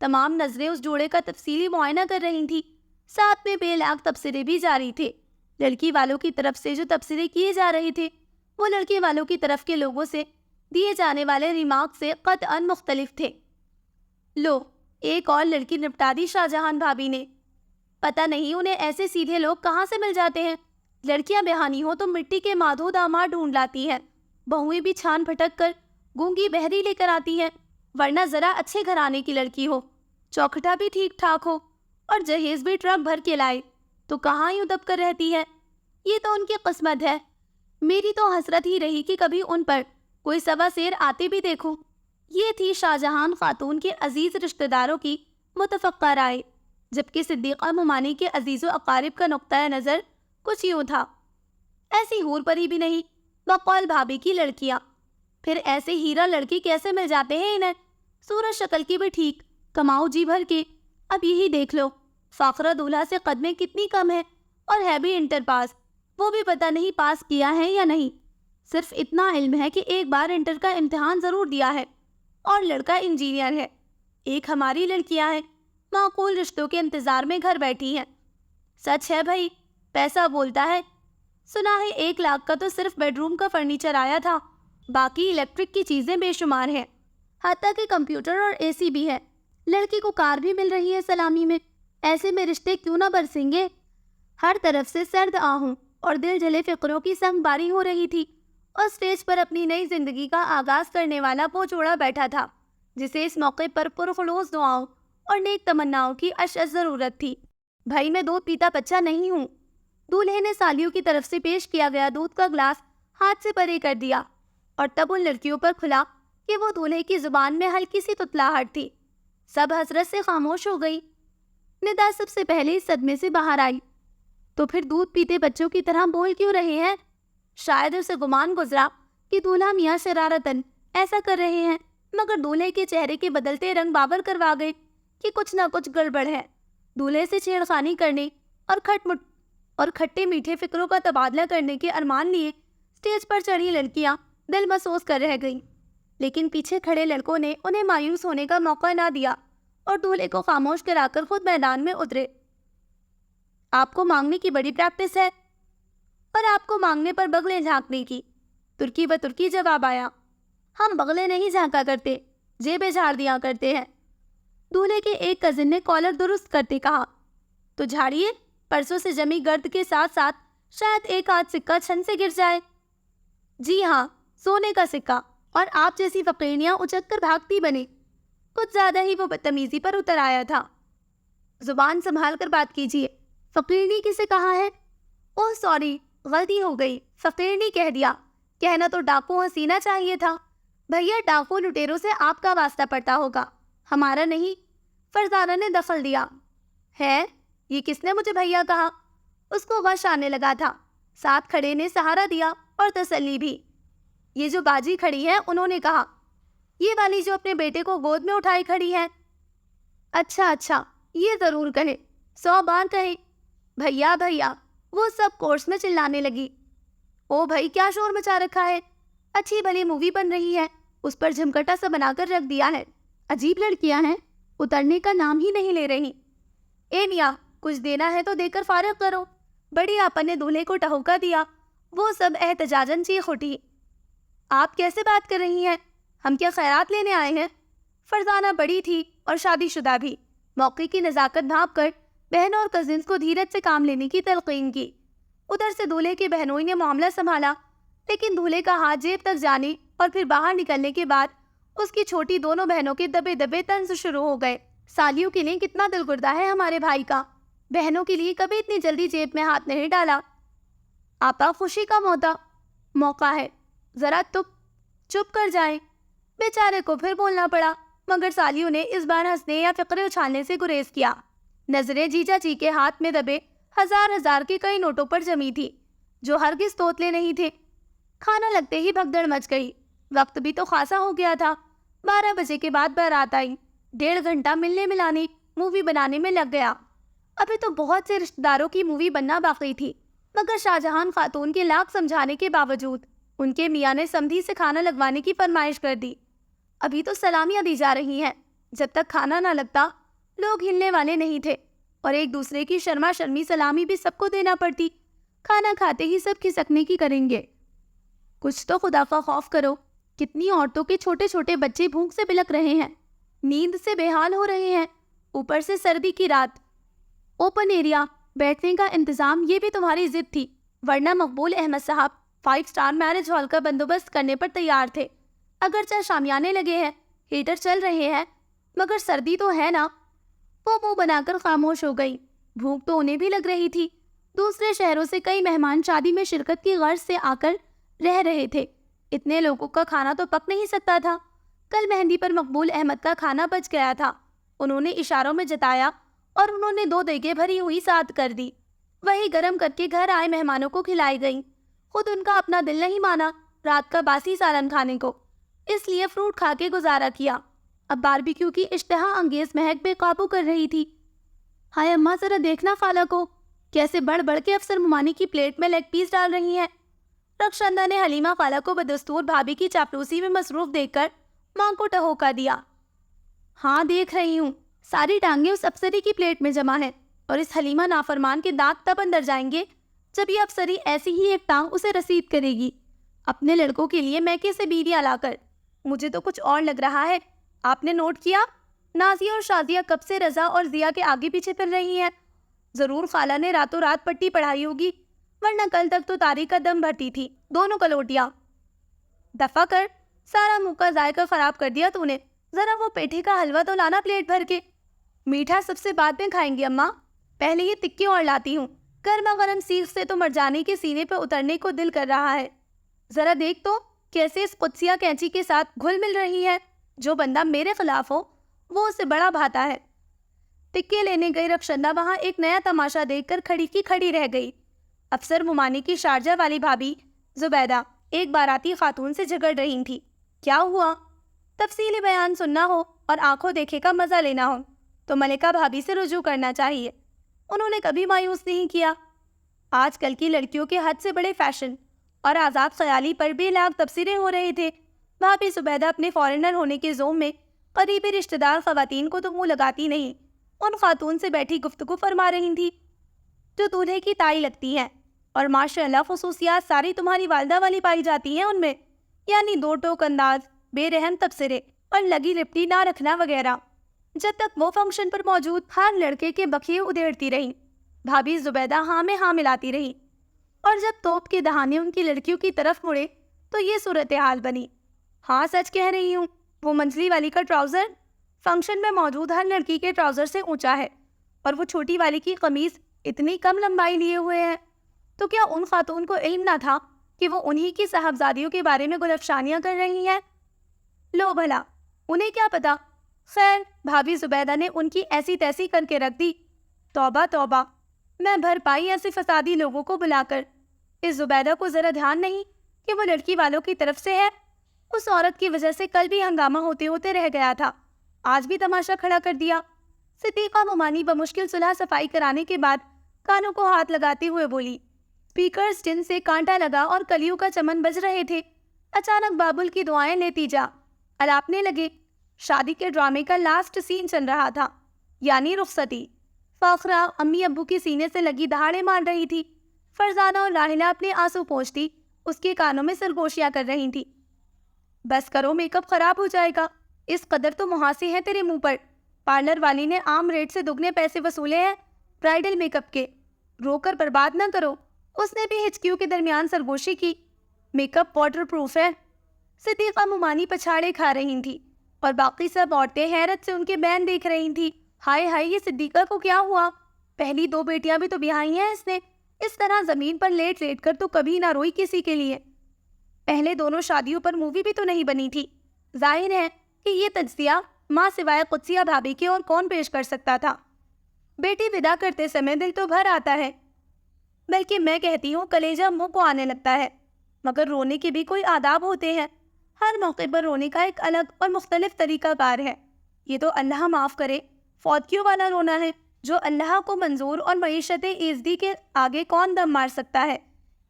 تمام نظریں اس جوڑے کا تفصیلی معائنہ کر رہی تھیں، ساتھ میں بے لاگ تبصرے بھی جاری تھے۔ لڑکی والوں کی طرف سے جو تبصرے کیے جا رہے تھے وہ لڑکے والوں کی طرف کے لوگوں سے دیے جانے والے ریمارک سے قطعاً مختلف تھے۔ لو، ایک اور لڑکی نپٹا دی شاہجہان بھابھی نے۔ پتہ نہیں انہیں ایسے سیدھے لوگ کہاں سے مل جاتے ہیں۔ لڑکیاں بہانی ہو تو مٹی کے مادھو داماد ڈھونڈ لاتی ہیں، بہویں بھی چھان پھٹک کر گونگی بہری لے کر آتی ہیں، ورنہ ذرا اچھے گھرانے کی لڑکی ہو، چوکھٹا بھی ٹھیک ٹھاک ہو اور جہیز بھی ٹرک بھر کے لائے تو کہاں یوں دب کر رہتی ہے۔ یہ تو ان کی قسمت ہے۔ میری تو حسرت ہی رہی کہ کبھی ان پر کوئی سوا سیر آتے بھی دیکھوں۔ یہ تھی شاہجہان خاتون کے عزیز رشتہ داروں کی متفقہ رائے، جبکہ صدیقہ ممانی کے عزیز و اقارب کا نقطۂ نظر کچھ یوں تھا، ایسی حور پری بھی نہیں، بقول بھابھی کی لڑکیاں۔ پھر ایسے ہیرا لڑکی کیسے مل جاتے ہیں انہیں؟ صورت شکل کی بھی ٹھیک، کماؤ جی بھر کے۔ اب یہی دیکھ لو، فاخرہ دولہا سے قدمیں کتنی کم ہے، اور ہے بھی انٹر پاس، وہ بھی پتہ نہیں پاس کیا ہے یا نہیں۔ صرف اتنا علم ہے کہ ایک بار انٹر کا امتحان ضرور دیا ہے، اور لڑکا انجینئر ہے۔ ایک ہماری لڑکیاں ہیں، معقول رشتوں کے انتظار میں گھر بیٹھی ہیں۔ سچ ہے بھائی، پیسہ بولتا ہے۔ سنا ہے 1 لاکھ کا تو صرف بیڈ روم کا فرنیچر آیا تھا، باقی الیکٹرک کی چیزیں بے شمار ہیں، حتیٰ کہ کمپیوٹر اور اے سی بھی ہے۔ لڑکی کو کار بھی مل رہی ہے سلامی میں۔ ایسے میں رشتے کیوں نہ برسیں گے؟ ہر طرف سے سرد آہوں اور دل جلے فکروں کی سنگ باری ہو رہی تھی، اور اسٹیج پر اپنی نئی زندگی کا آغاز کرنے والا وہ جوڑا بیٹھا تھا جسے اس موقع پر پرخلوص دعاؤں اور نیک تمناؤں کی اشد ضرورت تھی۔ بھائی میں دودھ پیتا بچہ نہیں ہوں۔ دولہے نے سالیوں کی طرف سے پیش کیا گیا دودھ کا گلاس ہاتھ سے پرے کر دیا، اور تب ان لڑکیوں پر کھلا کہ وہ دولہے کی زبان میں ہلکی سی تتلاہٹ تھی۔ سب حسرت سے خاموش ہو گئی۔ ندا سب سے پہلے اس صدمے سے باہر آئی۔ تو پھر دودھ پیتے بچوں کی طرح بول کیوں رہے ہیں؟ شاید اسے گمان گزرا کہ دولہا میاں شرارتن ایسا کر رہے ہیں، مگر دولہے کے چہرے کے بدلتے رنگ باور کروا گئے کہ کچھ نہ کچھ گڑبڑ ہے۔ دولہے سے چھیڑخانی کرنے اور کھٹے میٹھے فکروں کا تبادلہ کرنے کے ارمان لیے اسٹیج پر چڑھی لڑکیاں دل محسوس کر رہ گئیں، لیکن پیچھے کھڑے لڑکوں نے انہیں مایوس ہونے کا موقع نہ دیا اور دولہے کو خاموش کرا کر خود میدان میں اترے۔ آپ کو مانگنے کی بڑی پریکٹس ہے، اور آپ کو مانگنے پر بغلیں جھانکنے کی، ترکی بترکی جواب آیا۔ ہم بغلیں نہیں جھانکا کرتے، جیبیں جھاڑ دیا کرتے ہیں۔ دولہے کے ایک کزن نے کالر درست کرتے کہا، تو جھاڑیے، پرسوں سے جمی گرد کے ساتھ ساتھ شاید ایک آدھ سکہ چھن سے گر جائے۔ جی ہاں، سونے کا سکہ، اور آپ جیسی فقیرنیاں اچک کر بھاگتی بنے۔ کچھ زیادہ ہی وہ بدتمیزی پر اتر آیا تھا۔ زبان سنبھال کر بات کیجیے، فقیرنی کسے کہا ہے؟ اوہ سوری، غلطی ہو گئی، فقیرنی کہہ دیا، کہنا تو ڈاکو حسینہ چاہیے تھا۔ بھیا، ڈاکو لٹیروں سے آپ کا واسطہ پڑتا ہوگا، ہمارا نہیں، فرزانہ نے دخل دیا۔ ہے، یہ کس نے مجھے بھیا کہا؟ اس کو غش آنے لگا تھا۔ ساتھ کھڑے نے سہارا دیا اور تسلی بھی۔ یہ جو باجی کھڑی ہے، انہوں نے کہا، یہ والی جو اپنے بیٹے کو گود میں اٹھائے کھڑی ہے۔ اچھا، یہ ضرور کہے، 100 بار کہے، بھیا بھیا، وہ سب کورس میں چلانے لگی۔ او بھائی، کیا شور مچا رکھا ہے؟ اچھی بھلی مووی بن رہی ہے، اس پر جھمکٹا سا بنا کر رکھ دیا ہے۔ عجیب لڑکیاں ہیں، اترنے کا نام ہی نہیں لے رہی۔ اے میاں، کچھ دینا ہے تو دے کر فارغ کرو۔ بڑی آپا نے دولہے کو ٹہوکا دیا۔ وہ سب احتجاجاً چیخ اٹھی۔ آپ کیسے بات کر رہی ہیں؟ ہم کیا خیرات لینے آئے ہیں؟ فرزانہ بڑی تھی اور شادی شدہ بھی۔ موقع کی نزاکت بھانپ کر بہنوں اور کزنس کو دھیرج سے کام لینے کی تلقین کی۔ ادھر سے دولہے کے بہنوئی نے معاملہ سنبھالا، لیکن دولہے کا ہاتھ جیب تک جانے اور پھر باہر نکلنے کے بعد اس کی چھوٹی دونوں بہنوں کے دبے دبے طنز شروع ہو گئے۔ سالیوں کے لیے کتنا دل گردہ ہے ہمارے بھائی کا، بہنوں کے لیے کبھی اتنی جلدی جیب میں ہاتھ نہیں ڈالا۔ آپا، خوشی کا موقع ہے، ذرا چپ کر جائیں۔ بیچارے کو پھر بولنا پڑا، مگر سالیوں نے اس بار ہنسنے یا فقرے اچھالنے سے گریز کیا۔ نظریں جیجا جی کے ہاتھ میں دبے ہزار کے کئی نوٹوں پر جمی تھی، جو ہرگز توتلے نہیں تھے۔ کھانا لگتے ہی بھگدڑ مچ گئی۔ وقت بھی تو خاصا ہو گیا تھا، 12 بجے کے بعد بارات آئی۔ 1.5 گھنٹہ ملنے ملانے، مووی بنانے میں لگ گیا۔ ابھی تو بہت سے رشتہ داروں کی مووی بننا باقی تھی، مگر شاہجہان خاتون کے لاکھ سمجھانے کے باوجود ان کے میاں نے سمدھی سے کھانا لگوانے کی فرمائش کر دی۔ ابھی تو سلامیاں دی جا رہی ہیں، جب تک کھانا نہ لگتا لوگ ہلنے والے نہیں تھے، اور ایک دوسرے کی شرما شرمی سلامی بھی سب کو دینا پڑتی۔ کھانا کھاتے ہی سب کھسکنے کی کریں گے۔ کچھ تو خدا کا خوف کرو، کتنی عورتوں کے چھوٹے چھوٹے بچے بھوک سے بلک رہے ہیں، نیند سے بے حال ہو رہے ہیں، اوپر سے سردی کی رات۔ اوپن ایریا، بیٹھنے کا انتظام، یہ بھی تمہاری ضد تھی، ورنہ مقبول احمد صاحب 5 اسٹار میرج ہال کا بندوبست کرنے پر تیار تھے۔ اگرچہ شامیانے لگے ہیں، ہیٹر چل رہے ہیں، مگر سردی تو ہے نا۔ وہ منہ بنا کر خاموش ہو گئی۔ بھوک تو انہیں بھی لگ رہی تھی۔ دوسرے شہروں سے کئی مہمان شادی میں شرکت کی غرض سے آ کر رہ رہے تھے۔ اتنے لوگوں کا کھانا تو پک نہیں سکتا تھا۔ کل مہندی پر مقبول احمد کا کھانا بچ گیا تھا، انہوں نے اشاروں میں جتایا، اور انہوں نے 2 دیگیں بھری ہوئی ساتھ کر دی۔ وہی گرم کر کے گھر آئے مہمانوں کو کھلائی گئیں۔ خود ان کا اپنا دل نہیں مانا رات کا باسی سالن کھانے کو، اس لیے فروٹ کھا کے گزارا کیا۔ اب باربیکیو کی اشتہا انگیز مہک بے قابو کر رہی تھی۔ ہائے اماں، ذرا دیکھنا خالہ کو، کیسے بڑھ بڑھ کے افسر ممانی کی پلیٹ میں لیگ پیس ڈال رہی ہیں۔ رخشندہ نے حلیمہ خالہ کو بدستور بھابھی کی چاپلوسی میں مصروف دیکھ کر ماں کو ٹہوکا دیا۔ ہاں دیکھ رہی ہوں، ساری ٹانگیں اس افسری کی پلیٹ میں جمع ہیں، اور اس حلیمہ نافرمان کے دانت تب اندر جائیں گے جب یہ افسری ایسی ہی ایک ٹانگ اسے رسید کرے گی، اپنے لڑکوں کے لیے میکے سے بیویاں لا کر۔ مجھے تو کچھ اور لگ رہا ہے۔ آپ نے نوٹ کیا، نازیہ اور شازیہ کب سے رضا اور ضیا کے آگے پیچھے پھر رہی ہیں؟ ضرور خالہ نے راتوں رات پٹی پڑھائی ہوگی، ورنہ کل تک تو تاریخ کا دم بھرتی تھی دونوں کلوٹیاں۔ دفع کر، سارا منہ کا ذائقہ خراب کر دیا تو نے۔ ذرا وہ پیٹھے کا حلوہ تو لانا پلیٹ بھر کے۔ میٹھا سب سے بعد میں کھائیں گی اماں، پہلے یہ تکے اور لاتی ہوں۔ گرما گرم سیخ سے تو مرجانی کے سینے پہ اترنے کو دل کر رہا ہے۔ ذرا دیکھ تو کیسے اس قدسیہ کینچی کے ساتھ گھل مل رہی ہے۔ جو بندہ میرے خلاف ہو وہ اسے بڑا بھاتا ہے۔ تکے لینے گئی رخشندہ وہاں ایک نیا تماشا دیکھ کر کھڑی کی کھڑی رہ گئی۔ افسر ممانی کی شارجہ والی بھابھی زبیدہ ایک باراتی خاتون سے جھگڑ رہی تھیں۔ کیا ہوا؟ تفصیلی بیان سننا ہو اور آنکھوں دیکھے کا مزہ لینا ہو تو ملکہ بھابھی سے رجوع کرنا چاہیے۔ انہوں نے کبھی مایوس نہیں کیا۔ آج کل کی لڑکیوں کے حد سے بڑے فیشن اور آزاد خیالی پر بے لاگ تبصرے ہو رہے تھے۔ بھابھی زبیدہ اپنے فارنر ہونے کے زوم میں قریبی رشتہ دار خواتین کو تو منہ لگاتی نہیں، ان خاتون سے بیٹھی گفتگو فرما رہی تھی جو دولہے کی تائی لگتی ہیں، اور ماشاء اللہ خصوصیات ساری تمہاری والدہ والی پائی جاتی ہیں ان میں، یعنی دو ٹوک انداز، بے رحم تبصرے اور لگی لپٹی نہ رکھنا وغیرہ۔ جب تک وہ فنکشن پر موجود ہر لڑکے کے بکیے ادھیڑتی رہی، بھابھی زبیدہ ہاں میں ہاں ملاتی رہی، اور جب توپ کے دہانے ان کی لڑکیوں کی طرف مڑے تو یہ صورتحال بنی۔ ہاں سچ کہہ رہی ہوں، وہ منجلی والی کا ٹراؤزر فنکشن میں موجود ہر لڑکی کے ٹراؤزر سے اونچا ہے، اور وہ چھوٹی والی کی قمیض اتنی کم لمبائی لیے ہوئے ہے۔ تو کیا ان خاتون کو علم نہ تھا کہ وہ انہی کی صاحبزادیوں کے بارے میں گلفشانیاں کر رہی ہیں؟ لو بھلا، انہیں کیا پتا۔ خیر، بھابھی زبیدہ نے ان کی ایسی تیسی کر کے رکھ دی۔ توبہ توبہ، میں بھر پائی ایسے فسادی لوگوں کو بلا کر۔ اس زبیدہ کو ذرا دھیان نہیں کہ وہ لڑکی والوں کی طرف سے ہے؟ اس عورت کی وجہ سے کل بھی ہنگامہ ہوتے ہوتے رہ گیا تھا، آج بھی تماشا کھڑا کر دیا۔ صدیقہ نعمانی بمشکل صلح صفائی کرانے کے بعد کانوں کو ہاتھ لگاتے ہوئے بولی۔ اسپیکر سٹن سے کانٹا لگا اور کلیوں کا چمن بج رہے تھے۔ اچانک بابل کی دعائیں لیتی جا الاپنے لگے۔ شادی کے ڈرامے کا لاسٹ سین چل رہا تھا، یعنی رخصتی۔ فاخرہ امی ابو کی سینے سے لگی دہاڑے مار رہی تھی۔ فرزانہ اور راحلہ اپنے آنسو پوچھتی اس کے کانوں میں سرگوشیاں کر رہی تھی۔ بس کرو، میک اپ خراب ہو جائے گا، اس قدر تو مہاسی ہے تیرے منہ پر۔ پارلر والی نے عام ریٹ سے دگنے پیسے وصولے ہیں برائیڈل میک اپ کے، رو کر برباد نہ کرو۔ اس نے بھی ہچکیوں کے درمیان سرگوشی کی۔ میک اپ واٹر پروف ہے۔ صدیقہ ممانی پچھاڑے کھا رہی تھی اور باقی سب عورتیں حیرت سے ان کے بین دیکھ رہی تھی۔ ہائے ہائے، یہ صدیقہ کو کیا ہوا؟ پہلی 2 بیٹیاں بھی تو بیاہی ہیں اس نے، اس طرح زمین پر لیٹ لیٹ کر تو کبھی نہ روئی کسی کے لیے۔ پہلے دونوں شادیوں پر مووی بھی تو نہیں بنی تھی۔ ظاہر ہے کہ یہ تجزیہ ماں سوائے قدسیہ بھابھی کے اور کون پیش کر سکتا تھا۔ بیٹی ودا کرتے سمے دل تو بھر آتا ہے، بلکہ میں کہتی ہوں کلیجہ منہ کو آنے لگتا ہے، مگر رونے کے بھی کوئی آداب ہوتے ہیں۔ ہر موقع پر رونے کا ایک الگ اور مختلف طریقہ کار ہے۔ یہ تو اللہ معاف کرے فوتکیوں والا رونا ہے، جو اللہ کو منظور اور معیشت ایزدی کے آگے کون دم مار سکتا ہے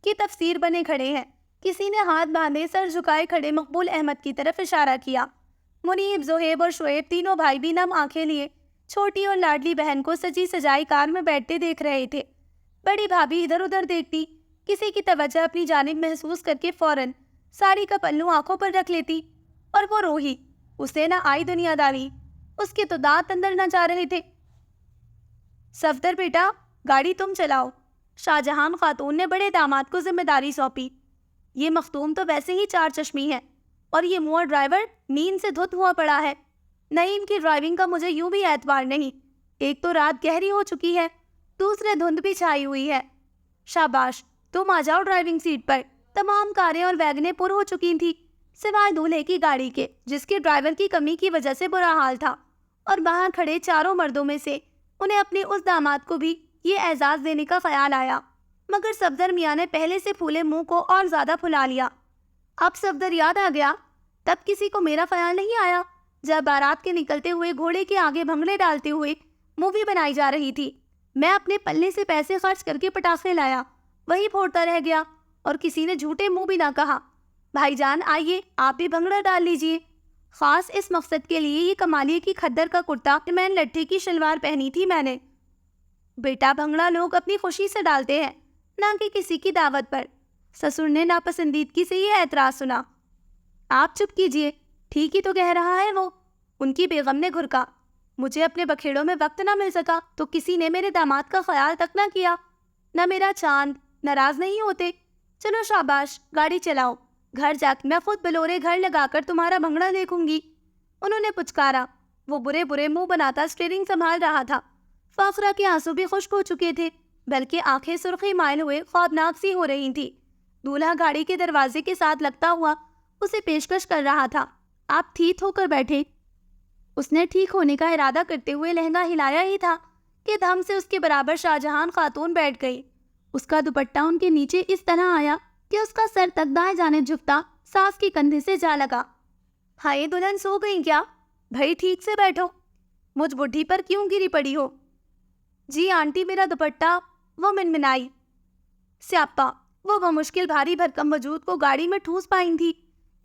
کی تفسیر بنے کھڑے ہیں۔ کسی نے ہاتھ باندھے سر جھکائے کھڑے مقبول احمد کی طرف اشارہ کیا۔ منیب، زہیب اور شعیب تینوں بھائی بھی نم آنکھیں لیے چھوٹی اور لاڈلی بہن کو سجی سجائی کار میں بیٹھتے دیکھ رہے تھے۔ بڑی بھابھی ادھر ادھر دیکھتی، کسی کی توجہ اپنی جانب محسوس کر کے فوراً ساڑی کا پلو آنکھوں پر رکھ لیتی، اور وہ روحی، اسے نہ آئی دنیا داری، اس کے تو دانت اندر نہ جا رہے تھے۔ صفدر بیٹا، گاڑی تم چلاؤ، شاہجہان خاتون نے بڑے داماد کو ذمہ داری سونپی۔ یہ مختوم تو ویسے ہی 4 چشمی ہے، اور یہ منہ ڈرائیور نیند سے دھت ہوا پڑا ہے۔ نعیم کی ڈرائیونگ کا مجھے یوں بھی اعتبار نہیں، ایک تو رات گہری ہو چکی ہے، دوسرے دھند بھی چھائی ہوئی ہے۔ شاباش، تم آ جاؤ ڈرائیونگ سیٹ پر۔ تمام کاریں اور ویگنیں پر ہو چکی تھیں سوائے دولہے کی گاڑی کے، جس کے ڈرائیور کی کمی کی وجہ سے برا حال تھا، اور باہر کھڑے 4 مردوں میں سے انہیں اپنے اس داماد کو بھی یہ اعزاز دینے کا خیال آیا، مگر صفدر میاں نے پہلے سے پھولے منہ کو اور زیادہ پھلا لیا۔ اب صفدر یاد آ گیا، تب کسی کو میرا خیال نہیں آیا جب بارات کے نکلتے ہوئے گھوڑے کے آگے بھنگڑے ڈالتے ہوئے مووی بنائی جا رہی تھی۔ میں اپنے پلے سے پیسے خرچ کر کے پٹاخے لایا، وہی پھوڑتا رہ گیا، اور کسی نے جھوٹے منہ بھی نہ کہا۔ بھائی جان آئیے، آپ بھی بھنگڑا ڈال لیجئے۔ خاص اس مقصد کے لیے یہ کمالیے کی کھدر کا کرتا میں لٹھے کی شلوار پہنی تھی میں نے۔ بیٹا، بھنگڑا لوگ اپنی خوشی سے ڈالتے ہیں، نہ کہ کسی کی دعوت پر۔ سسر نے ناپسندیدگی سے یہ اعتراض سنا۔ آپ چپ کیجئے، ٹھیک ہی تو کہہ رہا ہے وہ، ان کی بیگم نے گھرکا۔ مجھے اپنے بکھیڑوں میں وقت نہ مل سکا تو کسی نے میرے داماد کا خیال تک نہ کیا، نہ میرا چاند۔ ناراض نہیں ہوتے؟ چلو شاباش، گاڑی چلاؤ، گھر جا کے میں خود بلورے گھر لگا کر تمہارا بھنگڑا دیکھوں گی۔ انہوں نے پچکارا۔ وہ برے برے منہ بناتا اسٹیئرنگ سنبھال رہا تھا۔ فاخرہ کے آنسو بھی خشک ہو چکے تھے، بلکہ آنکھیں سرخی مائل ہوئے خوابناک سی ہو رہی تھی۔ دولہا گاڑی کے دروازے کے ساتھ لگتا ہوا اسے پیشکش کر رہا تھا۔ آپ ٹھیک ہو کر بیٹھے۔ اس نے ٹھیک ہونے کا ارادہ کرتے ہوئے لہنگا ہلایا ہی تھا کہ دھم سے اس کے برابر شاہجہان خاتون بیٹھ گئی۔ اس کا دوپٹہ ان کے نیچے اس طرح آیا کہ اس کا سر تک دائیں جانب جھکتا ساس کے کندھے سے جا لگا۔ ہائے دلہن سو گئی کیا؟ بھائی ٹھیک سے بیٹھو، مجھ بڈھی پر کیوں گری پڑی ہو؟ جی آنٹی میرا دوپٹہ، وہ منمنائی۔ سیاپا، وہ بمشکل بھاری بھرکم وجود کو گاڑی میں ٹھوس پائی تھی۔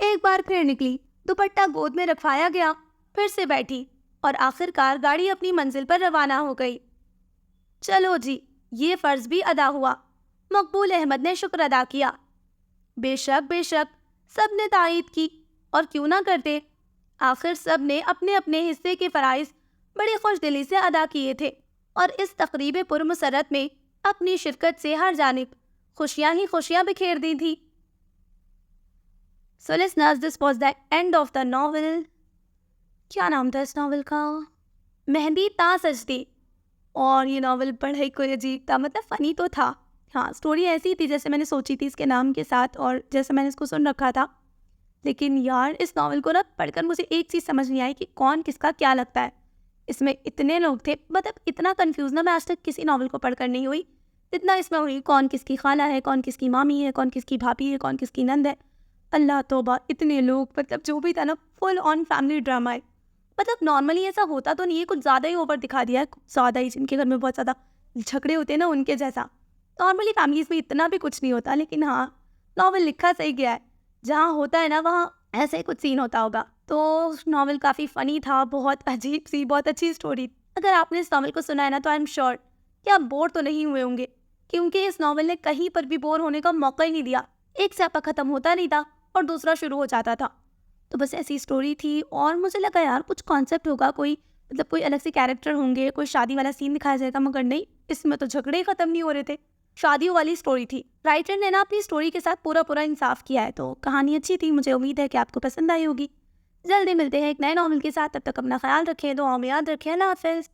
ایک بار پھر نکلی، دوپٹہ گود میں رکھوایا گیا، پھر سے بیٹھی اور آخر کار گاڑی اپنی منزل پر روانہ ہو گئی۔ چلو جی، یہ فرض بھی ادا ہوا، مقبول احمد نے شکر ادا کیا۔ بے شک سب نے تائید کی، اور کیوں نہ کرتے، آخر سب نے اپنے اپنے حصے کے فرائض بڑی خوش دلی سے ادا کیے تھے، اور اس تقریب پرمسرت میں اپنی شرکت سے ہر جانب خوشیاں ہی خوشیاں بکھیر دی تھی۔ So listeners, this was the end of the novel. کیا نام تھا اس ناول کا؟ مہندی تا سجدی۔ اور یہ ناول بڑا ہی کوئی عجیب تھا، مطلب فنی تو تھا، ہاں سٹوری ایسی تھی جیسے میں نے سوچی تھی اس کے نام کے ساتھ اور جیسے میں نے اس کو سن رکھا تھا۔ لیکن یار اس ناول کو پڑھ کر مجھے ایک چیز سمجھ نہیں آئی کہ کون کس کا کیا لگتا ہے۔ اس میں اتنے لوگ تھے، مطلب اتنا کنفیوز میں آج تک کسی ناول کو پڑھ کر نہیں ہوئی جتنا اس میں ہوئی۔ کون کس کی خالہ ہے، کون کس کی مامی ہے، کون کس کی بھابھی ہے، کون کس کی نند ہے۔ اللہ توبہ، اتنے لوگ، مطلب جو بھی تھا نا، فل آن فیملی ڈرامہ ہے۔ مطلب نارملی ایسا ہوتا تو نہیں ہے، کچھ زیادہ ہی اوور دکھا دیا ہے، زیادہ ہی، جن کے گھر میں بہت زیادہ جھگڑے ہوتے ہیں نا ان کے جیسا۔ نارملی فیملیز میں اتنا بھی کچھ نہیں ہوتا، لیکن ہاں ناول لکھا صحیح گیا ہے، جہاں ہوتا ہے نا وہاں ایسے ہی کچھ سین ہوتا ہوگا۔ تو ناول کافی فنی تھا، بہت عجیب سی، بہت اچھی اسٹوری۔ اگر آپ نے اس ناول کو سنا ہے نا تو آئی ایم شیور کہ آپ بور تو نہیں ہوئے ہوں گے، کیونکہ اس ناول نے کہیں پر بھی بور ہونے کا موقع ہی نہیں دیا۔ ایک سیاپا ختم ہوتا نہیں تھا اور دوسرا شروع ہو جاتا تھا۔ تو بس ایسی اسٹوری تھی، اور مجھے لگا یار کچھ کانسیپٹ ہوگا، کوئی مطلب کوئی الگ سے کیریکٹر ہوں گے، کوئی شادی والا سین دکھایا جائے گا، مگر نہیں، اس میں تو جھگڑے ہی ختم نہیں ہو رہے تھے، شادیوں والی اسٹوری تھی۔ رائٹر نے نا اپنی اسٹوری کے ساتھ پورا انصاف کیا ہے، تو کہانی اچھی تھی، مجھے امید ہے کہ آپ کو پسند آئی ہوگی۔ جلدی ملتے ہیں ایک نئے ناول کے ساتھ، تب تک اپنا خیال رکھیں، دعاؤں میں یاد رکھیں، اللہ حافظ۔